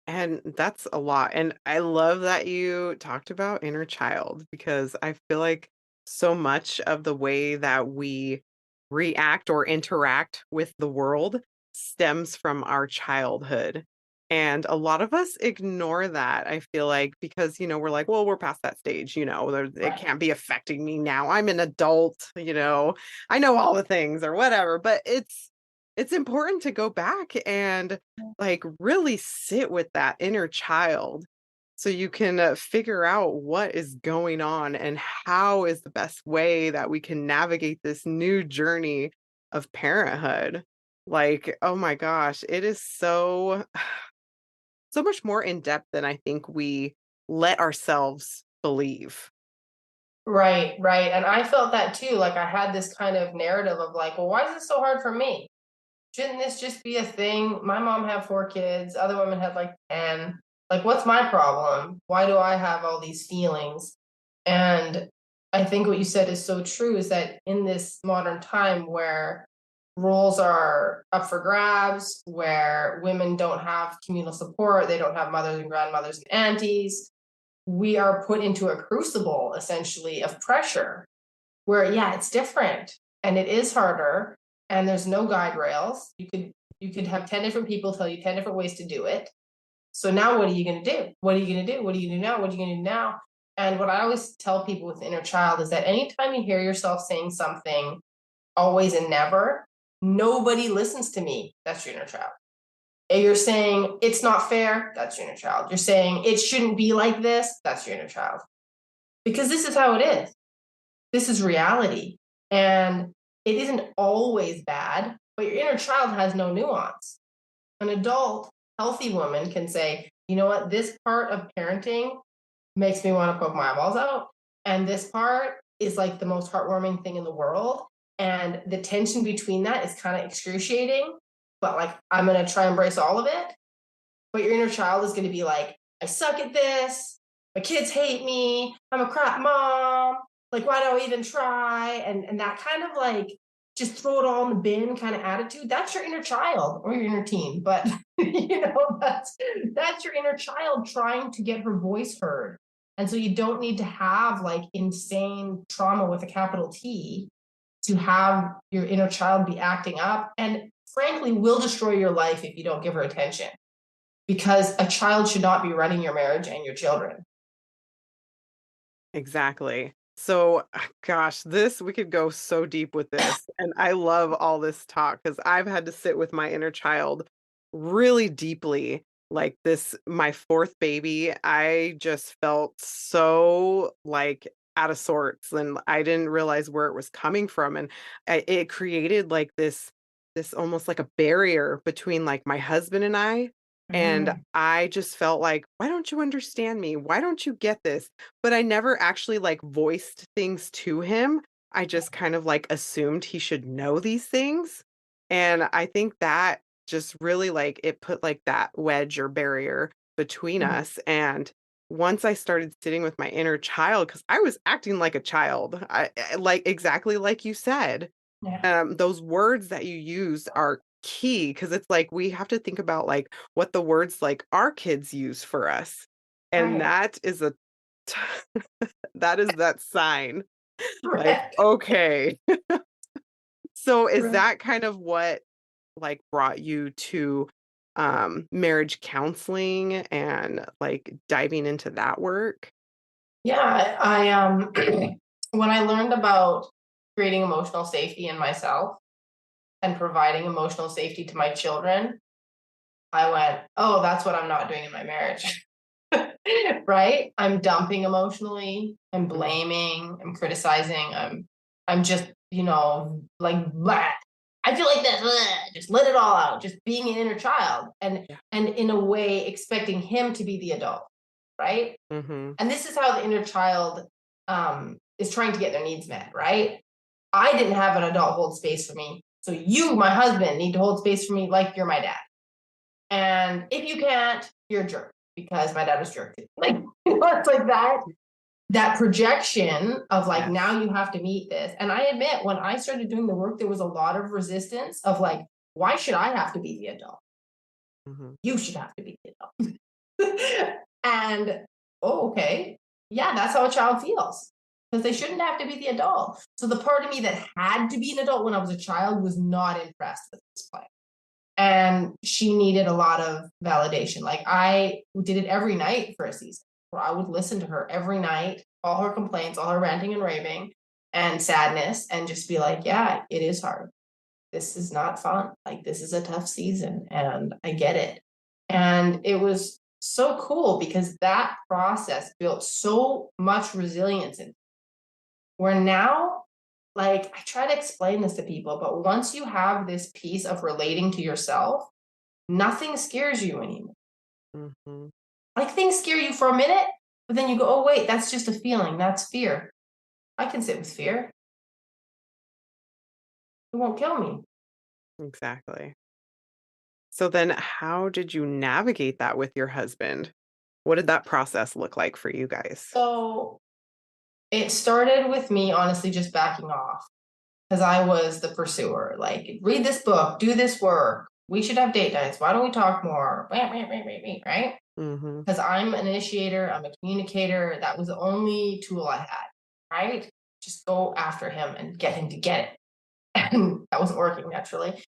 And that's a lot. And I love that you talked about inner child because I feel like so much of the way that we react or interact with the world stems from our childhood. And a lot of us ignore that, I feel like, because, we're like, well, we're past that stage, it Right. can't be affecting me now. I'm an adult, I know all the things or whatever, but it's important to go back and like really sit with that inner child so you can figure out what is going on and how is the best way that we can navigate this new journey of parenthood. Like, oh my gosh, it is so much more in depth than I think we let ourselves believe. Right, right. And I felt that too. Like I had this kind of narrative of like, well, why is this so hard for me? Shouldn't this just be a thing? My mom had 4 kids, other women had like 10. Like, what's my problem? Why do I have all these feelings? And I think what you said is so true is that in this modern time where roles are up for grabs, where women don't have communal support, they don't have mothers and grandmothers and aunties, we are put into a crucible essentially of pressure where, yeah, it's different and it is harder and there's no guide rails. You could have 10 different people tell you 10 different ways to do it. So now what are you going to do? What are you going to do? What are you going to do now? What are you going to do now? And what I always tell people with inner child is that anytime you hear yourself saying something always and never, nobody listens to me. That's your inner child. And you're saying it's not fair. That's your inner child. You're saying it shouldn't be like this. That's your inner child. Because this is how it is. This is reality. And it isn't always bad, but your inner child has no nuance. An adult, healthy woman can say, you know what, this part of parenting makes me want to poke my eyeballs out. And this part is like the most heartwarming thing in the world. And the tension between that is kind of excruciating, but like I'm going to try and embrace all of it. But your inner child is going to be like, I suck at this. My kids hate me. I'm a crap mom. Like, why do I even try? And that kind of like just throw it all in the bin kind of attitude. That's your inner child or your inner teen. But that's your inner child trying to get her voice heard. And so you don't need to have like insane trauma with a capital T to have your inner child be acting up and frankly will destroy your life if you don't give her attention because a child should not be running your marriage and your children. Exactly. So, gosh, we could go so deep with this. And I love all this talk because I've had to sit with my inner child really deeply. Like my fourth baby, I just felt so like out of sorts and I didn't realize where it was coming from. And it created like this almost like a barrier between like my husband and I. And Mm, I just felt like, why don't you understand me? Why don't you get this? But I never actually, like, voiced things to him. I just kind of, like, assumed he should know these things, and I think that just really, like, it put, like, that wedge or barrier between mm, us, and once I started sitting with my inner child, because I was acting like a child, like, exactly like you said, yeah, those words that you used are key because it's like we have to think about, like, what the words, like, our kids use for us, and right, that is a t that is that sign, like, right, okay. So is right. that kind of what, like, brought you to, marriage counseling and, like, diving into that work? Yeah, when I learned about creating emotional safety in myself and providing emotional safety to my children, I went, oh, that's what I'm not doing in my marriage. Right? I'm dumping emotionally, I'm Mhm. blaming, I'm criticizing, I'm just, like blah. I feel like this, blah, just let it all out, just being an inner child Yeah. and in a way expecting him to be the adult, right? Mhm. And this is how the inner child is trying to get their needs met, right? I didn't have an adult hold space for me. So you, my husband, need to hold space for me like you're my dad. And if you can't, you're a jerk because my dad was a jerk too. Like, it's like that. that projection of like, Yes. now you have to meet this. And I admit, when I started doing the work, there was a lot of resistance of like, why should I have to be the adult? Hmm. You should have to be the adult. And oh, okay. Yeah, that's how a child feels. Because they shouldn't have to be the adult. So the part of me that had to be an adult when I was a child was not impressed with this play. And she needed a lot of validation. Like I did it every night for a season where I would listen to her every night, all her complaints, all her ranting and raving and sadness, and just be like, yeah, it is hard. This is not fun. Like this is a tough season and I get it. And it was so cool because that process built so much resilience in where now, like I try to explain this to people, but once you have this piece of relating to yourself, nothing scares you anymore. Hmm. Like things scare you for a minute, but then you go, oh, wait, that's just a feeling. That's fear. I can sit with fear. It won't kill me. Exactly. So then how did you navigate that with your husband? What did that process look like for you guys? So it started with me honestly just backing off because I was the pursuer. Like, read this book, do this work. We should have date nights. Why don't we talk more? Right? Hmm. Because I'm an initiator, I'm a communicator. That was the only tool I had, right? Just go after him and get him to get it. And that wasn't working naturally.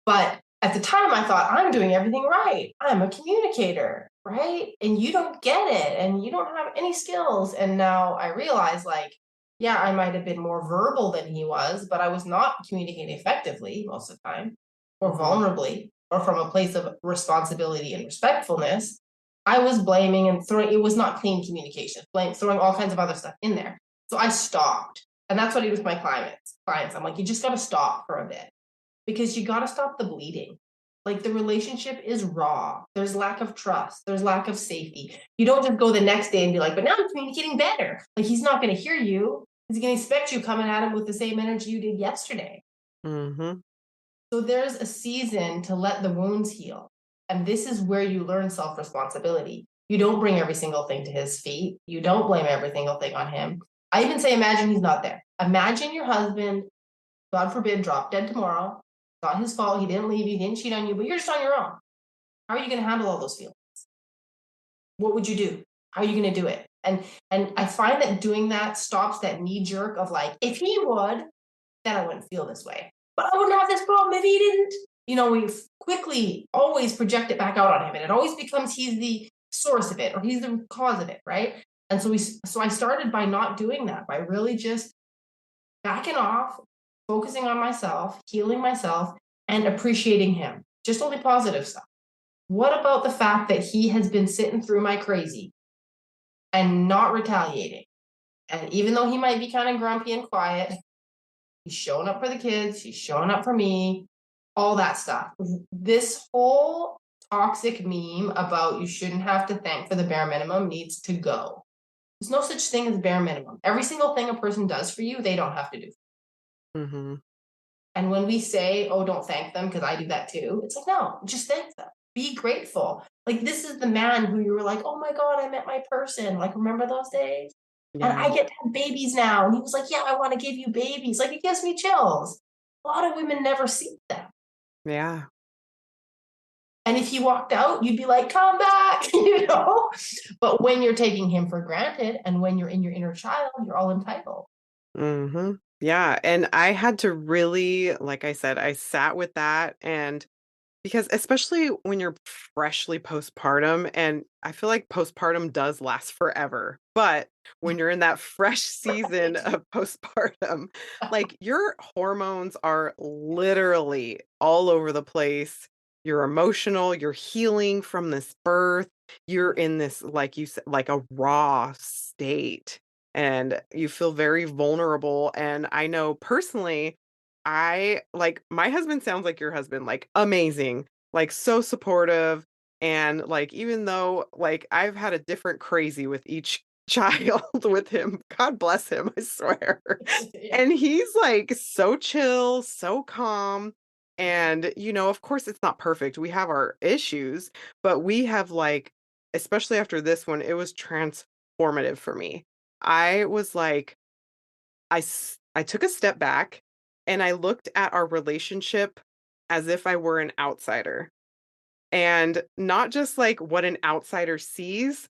But at the time, I thought, I'm doing everything right. I'm a communicator, right? And you don't get it, and you don't have any skills. And now I realize, like, yeah, I might have been more verbal than he was, but I was not communicating effectively most of the time, or Hmm. vulnerably, or from a place of responsibility and respectfulness. I was blaming and throwing, it was not clean communication, throwing all kinds of other stuff in there. So I stopped. And that's what I do with my clients. I'm like, you just got to stop for a bit because you got to stop the bleeding. Like the relationship is raw. There's lack of trust. There's lack of safety. You don't just go the next day and be like, but now I'm communicating better. Like he's not going to hear you. He's going to expect you coming at him with the same energy you did yesterday. Hmm. So there's a season to let the wounds heal. And this is where you learn self responsibility. You don't bring every single thing to his feet. You don't blame every single thing on him. I even say, imagine he's not there. Imagine your husband, God forbid, drop dead tomorrow. It's not his fault. He didn't leave you, he didn't cheat on you, but you're just on your own. How are you going to handle all those feelings? What would you do? How are you going to do it? And I find that doing that stops that knee jerk of like, if he would, then I wouldn't feel this way. But I wouldn't have this problem if he didn't. You know, we quickly always project it back out on him, and it always becomes he's the source of it or he's the cause of it, right? And so I started by not doing that, by really just backing off, focusing on myself, healing myself, and appreciating him. Just only positive stuff. What about the fact that he has been sitting through my crazy and not retaliating? And even though he might be kind of grumpy and quiet, he's showing up for the kids, he's showing up for me, all that stuff. This whole toxic meme about you shouldn't have to thank for the bare minimum needs to go. There's no such thing as bare minimum. Every single thing a person does for you, they don't have to do. Hmm. And when we say, oh, don't thank them, because I do that too, it's like, no, just thank them. Be grateful. Like, this is the man who you were like, oh my God, I met my person. Like, remember those days? And Yeah. I get to have babies now. And he was like, yeah, I want to give you babies. Like, it gives me chills. A lot of women never see them. Yeah. And if he walked out, you'd be like, come back, you know? But when you're taking him for granted and when you're in your inner child, you're all entitled. Hmm. Yeah. And I had to really, like I said, I sat with that. And because especially when you're freshly postpartum, and I feel like postpartum does last forever, but when you're in that fresh season Right. of postpartum, like your hormones are literally all over the place. You're emotional, you're healing from this birth. You're in this, like you said, like a raw state, and you feel very vulnerable. And I know personally, I like my husband sounds like your husband, like amazing, like so supportive. And like, even though like I've had a different crazy with each child with him, God bless him, I swear. Yeah. And he's like so chill, so calm. And, of course, it's not perfect. We have our issues, but we have like, especially after this one, it was transformative for me I was like, I took a step back and I looked at our relationship as if I were an outsider. And not just like what an outsider sees,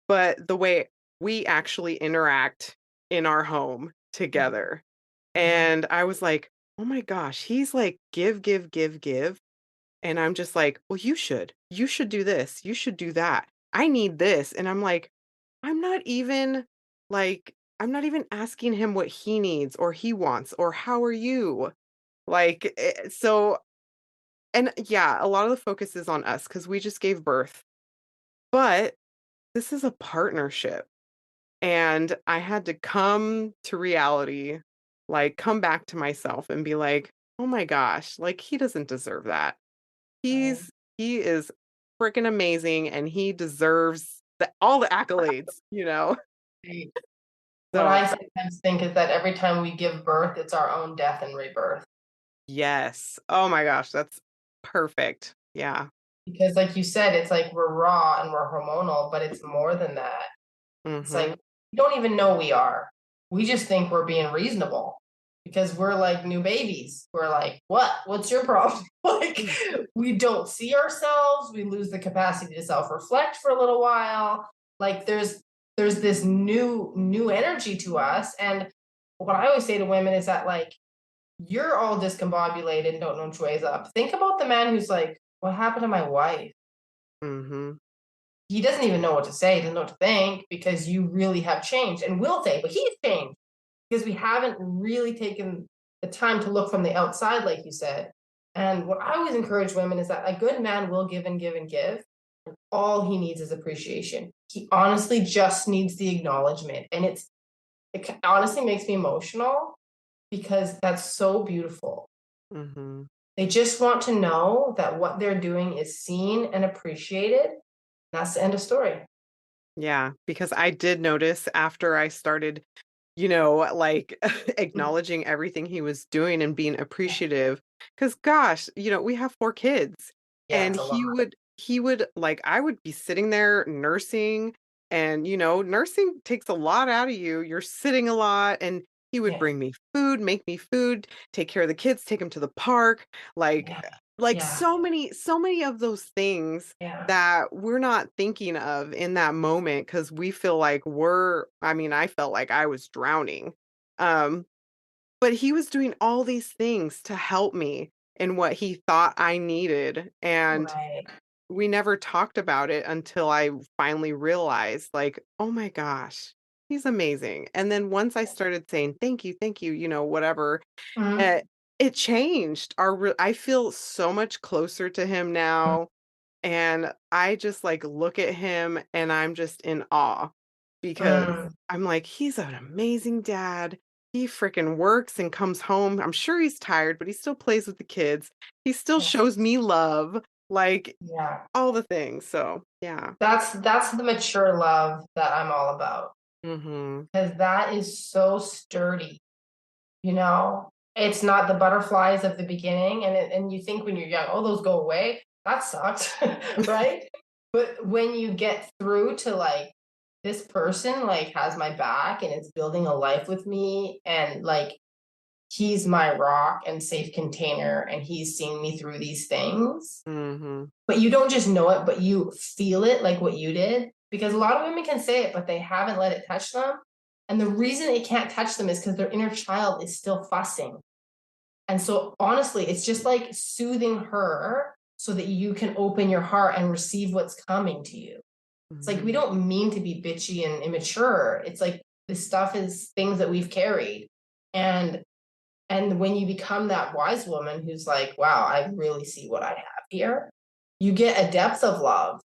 but the way we actually interact in our home together. Mhm. And I was like, "Oh my gosh, he's like give, give, give, give." And I'm just like, "Well, you should. You should do this. You should do that. I need this." And I'm like, I'm not even I'm not even asking him what he needs or he wants or how are you? So and yeah, a lot of the focus is on us cuz we just gave birth. But this is a partnership. And I had to come to reality, like come back to myself and be like, "Oh my gosh, like he doesn't deserve that. Right. He is freaking amazing and he deserves all the accolades, you know?" Right. What So, I sometimes think is that every time we give birth, it's our own death and rebirth. yes. Oh my gosh, that's perfect. Yeah. Because like you said, it's like we're raw and we're hormonal, but it's more than that. It's like Mhm. we don't even know we are. We just think we're being reasonable because we're like new babies. We're like, what? What's your problem? Like, we don't see ourselves. We lose the capacity to self-reflect for a little while. Like, there's this new energy to us. And what I always say to women is that like you're all discombobulated and don't know which way is up. Think about the man who's like, what happened to my wife? Mhm. He doesn't even know what to say, doesn't know what to think because you really have changed and will say, but he's changed because we haven't really taken the time to look from the outside, like you said. And what I always encourage women is that a good man will give and give and give. All he needs is appreciation. He honestly just needs the acknowledgement. And honestly makes me emotional because that's so beautiful. Mhm. They just want to know that what they're doing is seen and appreciated. That's the end of story. Yeah, because I did notice after I started, acknowledging everything he was doing and being Yeah, appreciative. Because gosh, we have 4 kids, yeah, and it's a lot. I would be sitting there nursing, and, nursing takes a lot out of you. You're sitting a lot, and he would Yeah, bring me food, make me food, take care of the kids, take them to the park, like yeah, like yeah, so many of those things yeah, that we're not thinking of in that moment because we feel like I felt like I was drowning. Um, but he was doing all these things to help me in what he thought I needed. And right. we never talked about it until I finally realized, like, oh my gosh, he's amazing. And then once I started saying, thank you, whatever, Mhm, uh, it changed. I feel so much closer to him now and I just, like, look at him and I'm just in awe because mm, I'm like, "He's an amazing dad. He freaking works and comes home. I'm sure he's tired, but he still plays with the kids. He still yeah, shows me love." Like, yeah. all the things. So, yeah. That's the mature love that I'm all about Mhm. because that is so sturdy, you know? It's not the butterflies of the beginning, and you think when you're young, "Oh, those go away? That sucks," right? But when you get through to, like, this person, like, has my back and is building a life with me, and, like, he's my rock and safe container, and he's seen me through these things. Mhm. But you don't just know it, but you feel it like what you did. Because a lot of women can say it, but they haven't let it touch them. And the reason it can't touch them is because their inner child is still fussing. And so honestly, it's just like soothing her so that you can open your heart and receive what's coming to you. It's like we Mhm. don't mean to be bitchy and immature. It's like this stuff is things that we've carried. And and when you become that wise woman who's like, wow, I really see what I have here, you get a depth of love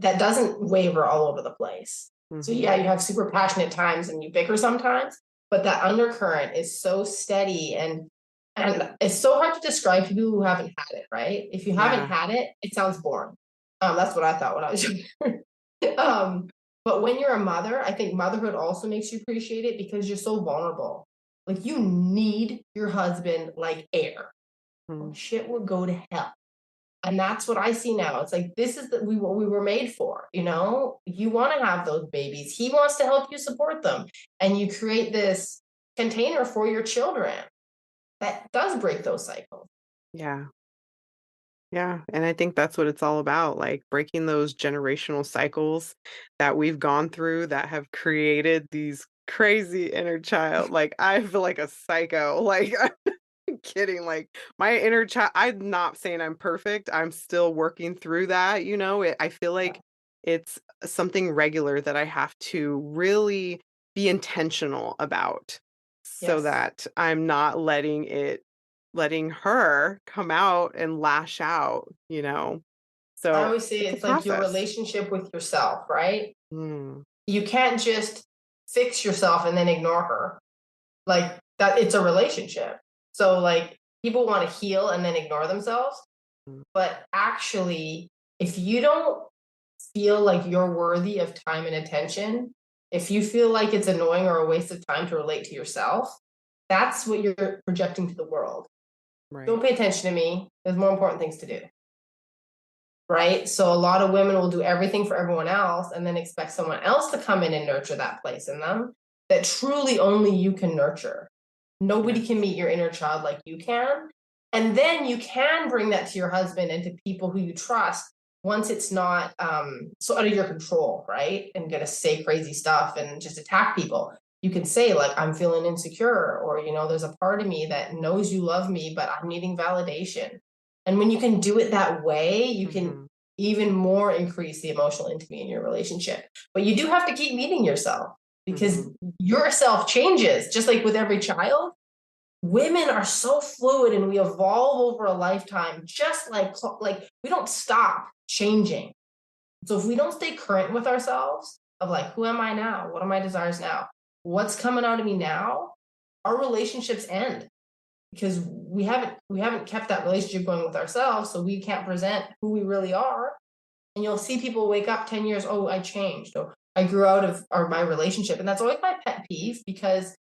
that doesn't waver all over the place. So yeah, Mhm. you have super passionate times and you bicker sometimes, but that undercurrent is so steady and it's so hard to describe to people who haven't had it, right? If you haven't Yeah. had it, it sounds boring. That's what I thought when I was younger. um, but when you're a mother, I think motherhood also makes you appreciate it because you're so vulnerable. Like you need your husband like air. Or Mm. shit would go to hell. And that's what I see now. It's like, this is what we were made for, you know? You want to have those babies. He wants to help you support them. And you create this container for your children that does break those cycles. Yeah. Yeah, and I think that's what it's all about, like breaking those generational cycles that we've gone through that have created these crazy inner child. Like I feel like a psycho. Like I'm kidding. Like my inner child, I'm not saying I'm perfect. I'm still working through that, I feel like it's something regular that I have to really be intentional about so Yes. that I'm not letting her come out and lash out. I So, always say it's a it's like your process. relationship with yourself, right? Mm, You can't just fix yourself and then ignore her. Like that, it's a relationship. So, like, people want to heal and then ignore themselves. mm, But actually, if you don't feel like you're worthy of time and attention, if you feel like it's annoying or a waste of time to relate to yourself, that's what you're projecting to the world. right. Don't pay attention to me. There's more important things to do. Right. So a lot of women will do everything for everyone else and then expect someone else to come in and nurture that place in them that truly only you can nurture. Nobody Yes. can meet your inner child like you can. And then you can bring that to your husband and to people who you trust once it's not so out of your control, right? And gonna say crazy stuff and just attack people. You can say, like, I'm feeling insecure, or, there's a part of me that knows you love me, but I'm needing validation. And when you can do it that way, you can Mhm, even more increase the emotional intimacy in your relationship. But you do have to keep meeting yourself because mhm. yourself changes, just like with every child. Women are so fluid and we evolve over a lifetime, just like we don't stop changing. So if we don't stay current with ourselves of like, who am I now? What are my desires now? What's coming out of me now? Our relationships end because we haven't kept that relationship going with ourselves, so we can't present who we really are. And you'll see people wake up 10 years, oh, I changed, or I grew out of or my relationship. And that's always my pet peeve because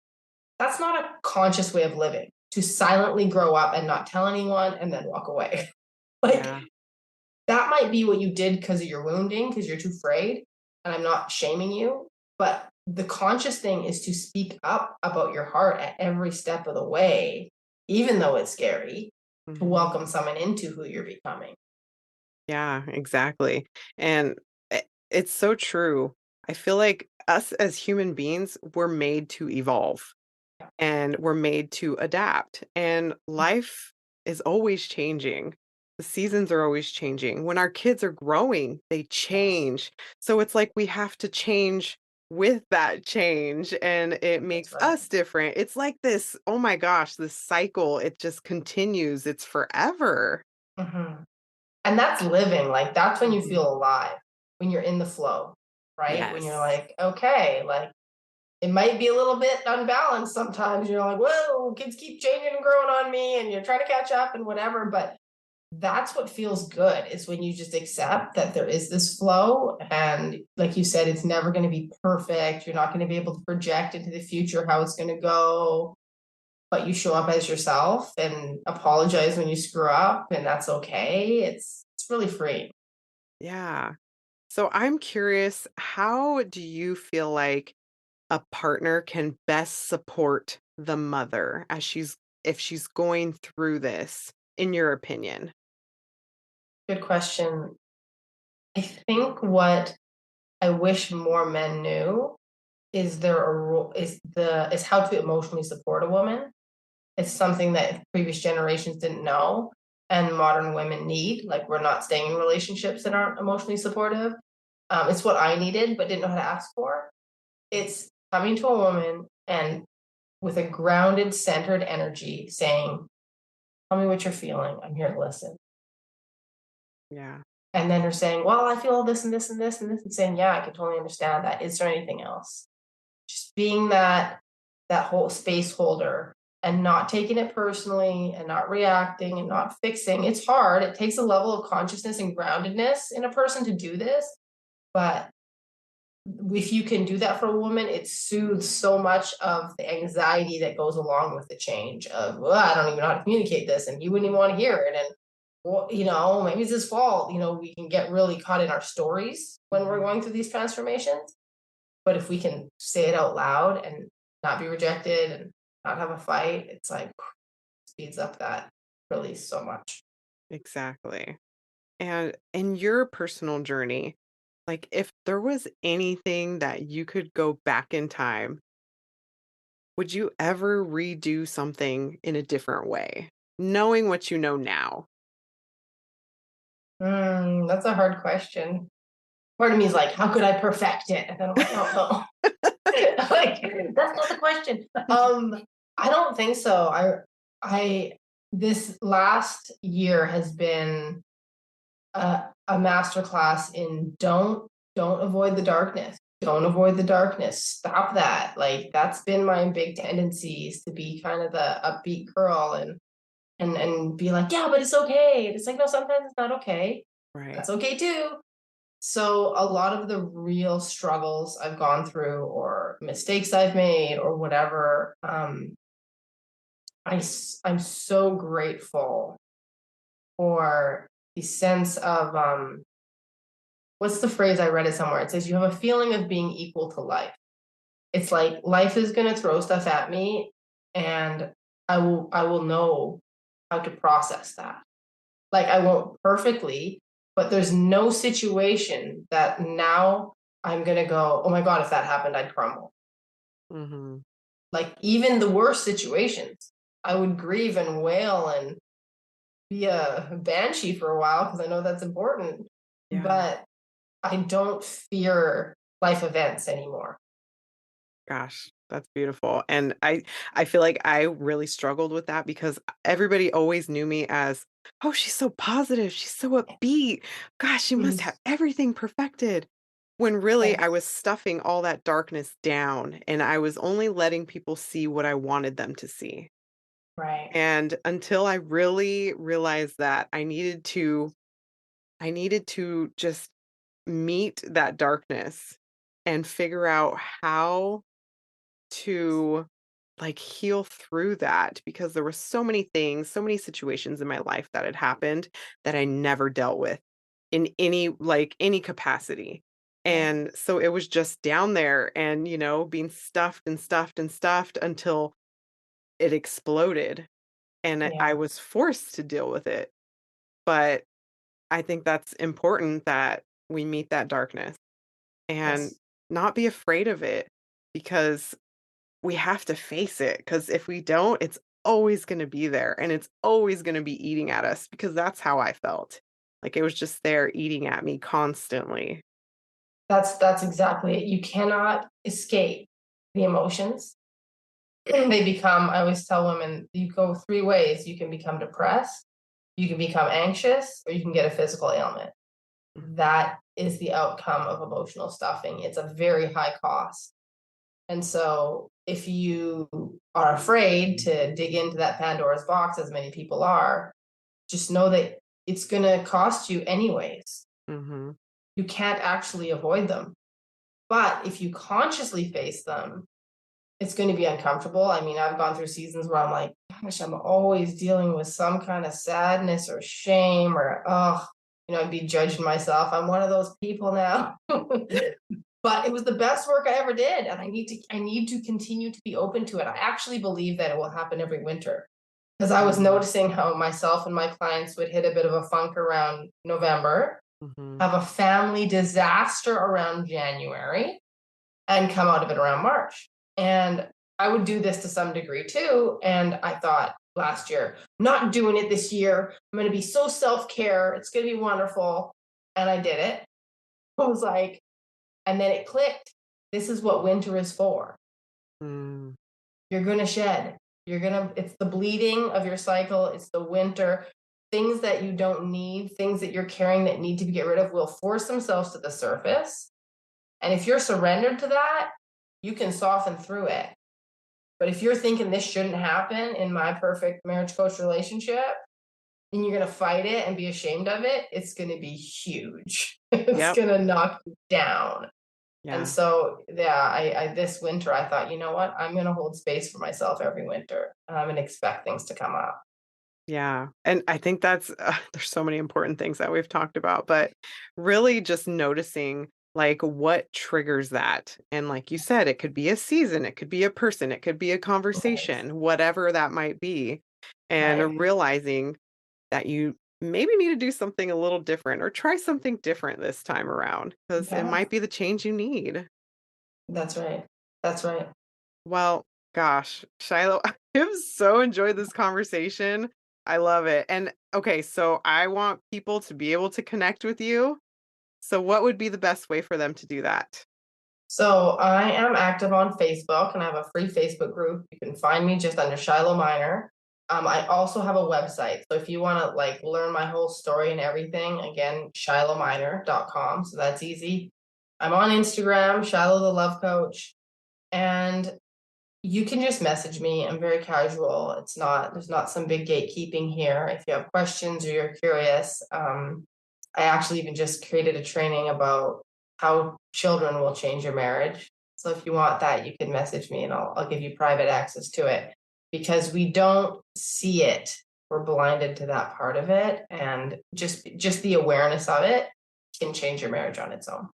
that's not a conscious way of living, to silently grow up and not tell anyone and then walk away. Like, Yeah. that might be what you did because of your wounding, because you're too afraid. And I'm not shaming you. But the conscious thing is to speak up about your heart at every step of the way, even though it's scary, to Mhm. welcome someone into who you're becoming. Yeah, exactly. And it's so true. I feel like us as human beings, we're made to evolve and we're made to adapt. And life is always changing. The seasons are always changing. When our kids are growing, they Yes, change. So it's like we have to change with that change and it that's makes right. us different. It's like this, oh my gosh, this cycle, it just continues. It's forever. Mhm. And that's living, like, that's when you Mhm. feel alive, when you're in the flow, right? When you're Yes. like, "Okay," like, it might be a little bit unbalanced sometimes, you're like, "Whoa, kids keep changing and growing on me," and you're trying to catch up and whatever, but that's what feels good, is when you just accept that there is this flow, and like you said, it's never gonna be perfect, you're not gonna be able to project into the future how it's gonna go, but you show up as yourself and apologize when you screw up, and that's okay. It's really free. Yeah. So I'm curious, how do you feel like a partner can best support the mother as if she's going through this, in your opinion? Good question. I think what I wish more men knew is there a rule is how to emotionally support a woman. It's something that previous generations didn't know and modern women need. Like, we're not staying in relationships that aren't emotionally supportive. It's what I needed but didn't know how to ask for. It's coming to a woman and with a grounded, centered energy saying, tell me what you're feeling. I'm here to listen. Yeah. And then her saying, well, I feel this and this and this and this, and saying, yeah, I can totally understand that. Is there anything else? Just being that whole space holder and not taking it personally and not reacting and not fixing. It's hard. It takes a level of consciousness and groundedness in a person to do this. But if you can do that for a woman, it soothes so much of the anxiety that goes along with the change of, well, I don't even know how to communicate this, and you wouldn't even want to hear it. well, maybe it's his fault. We can get really caught in our stories when we're going through these transformations. But if we can say it out loud and not be rejected and not have a fight, it's like speeds up that release so much. Exactly. And in your personal journey, like if there was anything that you could go back in time, would you ever redo something in a different way, knowing what you know now? That's a hard question. Part of me is like, how could I perfect it? And then I'm like, oh no. Like, that's not the question. I don't think so. I this last year has been a masterclass in don't avoid the darkness. Don't avoid the darkness. Stop that. Like that's been my big tendencies to be kind of the upbeat girl and be like, yeah, but it's okay. It's like, no, sometimes it's not okay. Right. That's okay too. So a lot of the real struggles I've gone through or mistakes I've made or whatever, I'm so grateful for the sense of what's the phrase I read it somewhere? It says you have a feeling of being equal to life. It's like life is gonna throw stuff at me and I will know how to process that. Like I won't perfectly, but there's no situation that now I'm gonna go, oh my God, if that happened, I'd crumble. Mhm. Like even the worst situations, I would grieve and wail and be a banshee for a while because I know that's important. Yeah. But I don't fear life events anymore. Gosh, that's beautiful. And I feel like I really struggled with that because everybody always knew me as, "Oh, she's so positive, she's so upbeat. Gosh, she must Mhm. have everything perfected." When really Yeah, I was stuffing all that darkness down and I was only letting people see what I wanted them to see. right. And until I really realized that I needed to just meet that darkness and figure out how to, like, heal through that because there were so many things, so many situations in my life that had happened that I never dealt with in any capacity. Right. And so it was just down there and, being stuffed and stuffed and stuffed until it exploded and I Yeah. was forced to deal with it. But I think that's important that we meet that darkness and Yes. not be afraid of it because we have to face it, because if we don't, it's always gonna be there, and it's always gonna be eating at us because that's how I felt. Like, it was just there eating at me constantly. That's exactly it. You cannot escape the emotions. They become, I always tell women, you go three ways. You can become depressed, you can become anxious, or you can get a physical ailment. Mhm, That is the outcome of emotional stuffing. It's a very high cost. And so if you are afraid to dig into that Pandora's box, as many people are, just know that it's going to cost you anyways. mhm, You can't actually avoid them. But if you consciously face them, it's going to be uncomfortable. I mean, I've gone through seasons where I'm like, gosh, I'm always dealing with some kind of sadness or shame or, oh, I'd be judging myself. I'm one of those people now. But it was the best work I ever did, and I need to continue to be open to it. I actually believe that it will happen every winter because I was mhm, noticing how myself and my clients would hit a bit of a funk around November, mhm, have a family disaster around January, and come out of it around March. And I would do this to some degree too. And I thought last year, not doing it this year. I'm going to be so self care. It's going to be wonderful. And I did it. I was like, and then it clicked. This is what winter is for. mm, You're going to shed. It's the bleeding of your cycle. It's the winter. Things that you don't need, things that you're carrying that need to be get rid of will force themselves to the surface. And if you're surrendered to that, you can soften through it. But if you're thinking this shouldn't happen in my perfect marriage coach relationship, and you're going to fight it and be ashamed of it, it's going to be huge. It's yep, going to knock you down. And yeah, so, yeah, I this winter I thought, you know what? I'm going to hold space for myself every winter, and I'm going to expect things to come up. Yeah, and I think that's there's so many important things that we've talked about, but really just noticing, like, what triggers that, and like you said, it could be a season, it could be a person, it could be a Right. conversation, whatever that might be, Right. and realizing that you maybe need to do something a little different or try something different this time around because it Yeah, might be the change you need. that's right. That's right. Well, gosh, Shiloh, I have so enjoyed this conversation. I love it. And okay, so I want people to be able to connect with you. So, what would be the best way for them to do that? So I am active on Facebook and I have a free Facebook group. You can find me just under Shiloh Minor. I also have a website. So if you want to like learn my whole story and everything, again, shilohminor.com. So that's easy. I'm on Instagram, Shiloh the Love Coach, and you can just message me. I'm very casual. There's not some big gatekeeping here. If you have questions or you're curious, I actually even just created a training about how children will change your marriage. So if you want that, you can message me and I'll give you private access to it because we don't see it. We're blinded to that part of it. And just the awareness of it can change your marriage on its own.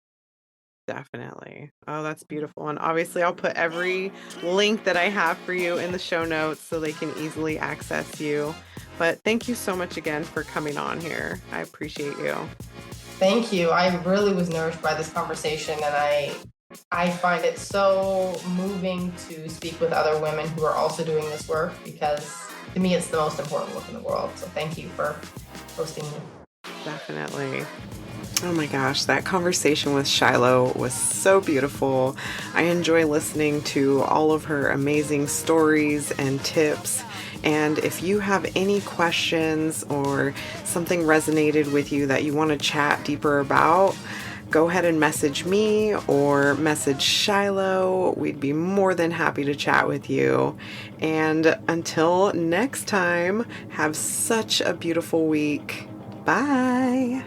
Definitely. Oh, that's beautiful. And obviously, I'll put every link that I have for you in the show notes so they can easily access you. But thank you so much again for coming on here. I appreciate you. Thank you. I really was nourished by this conversation and I find it so moving to speak with other women who are also doing this work because to me it's the most important work in the world. So thank you for hosting me. Definitely. Oh my gosh, that conversation with Shiloh was so beautiful. I enjoy listening to all of her amazing stories and tips. And if you have any questions or something resonated with you that you want to chat deeper about, go ahead and message me or message Shiloh. We'd be more than happy to chat with you. And until next time, have such a beautiful week. Bye.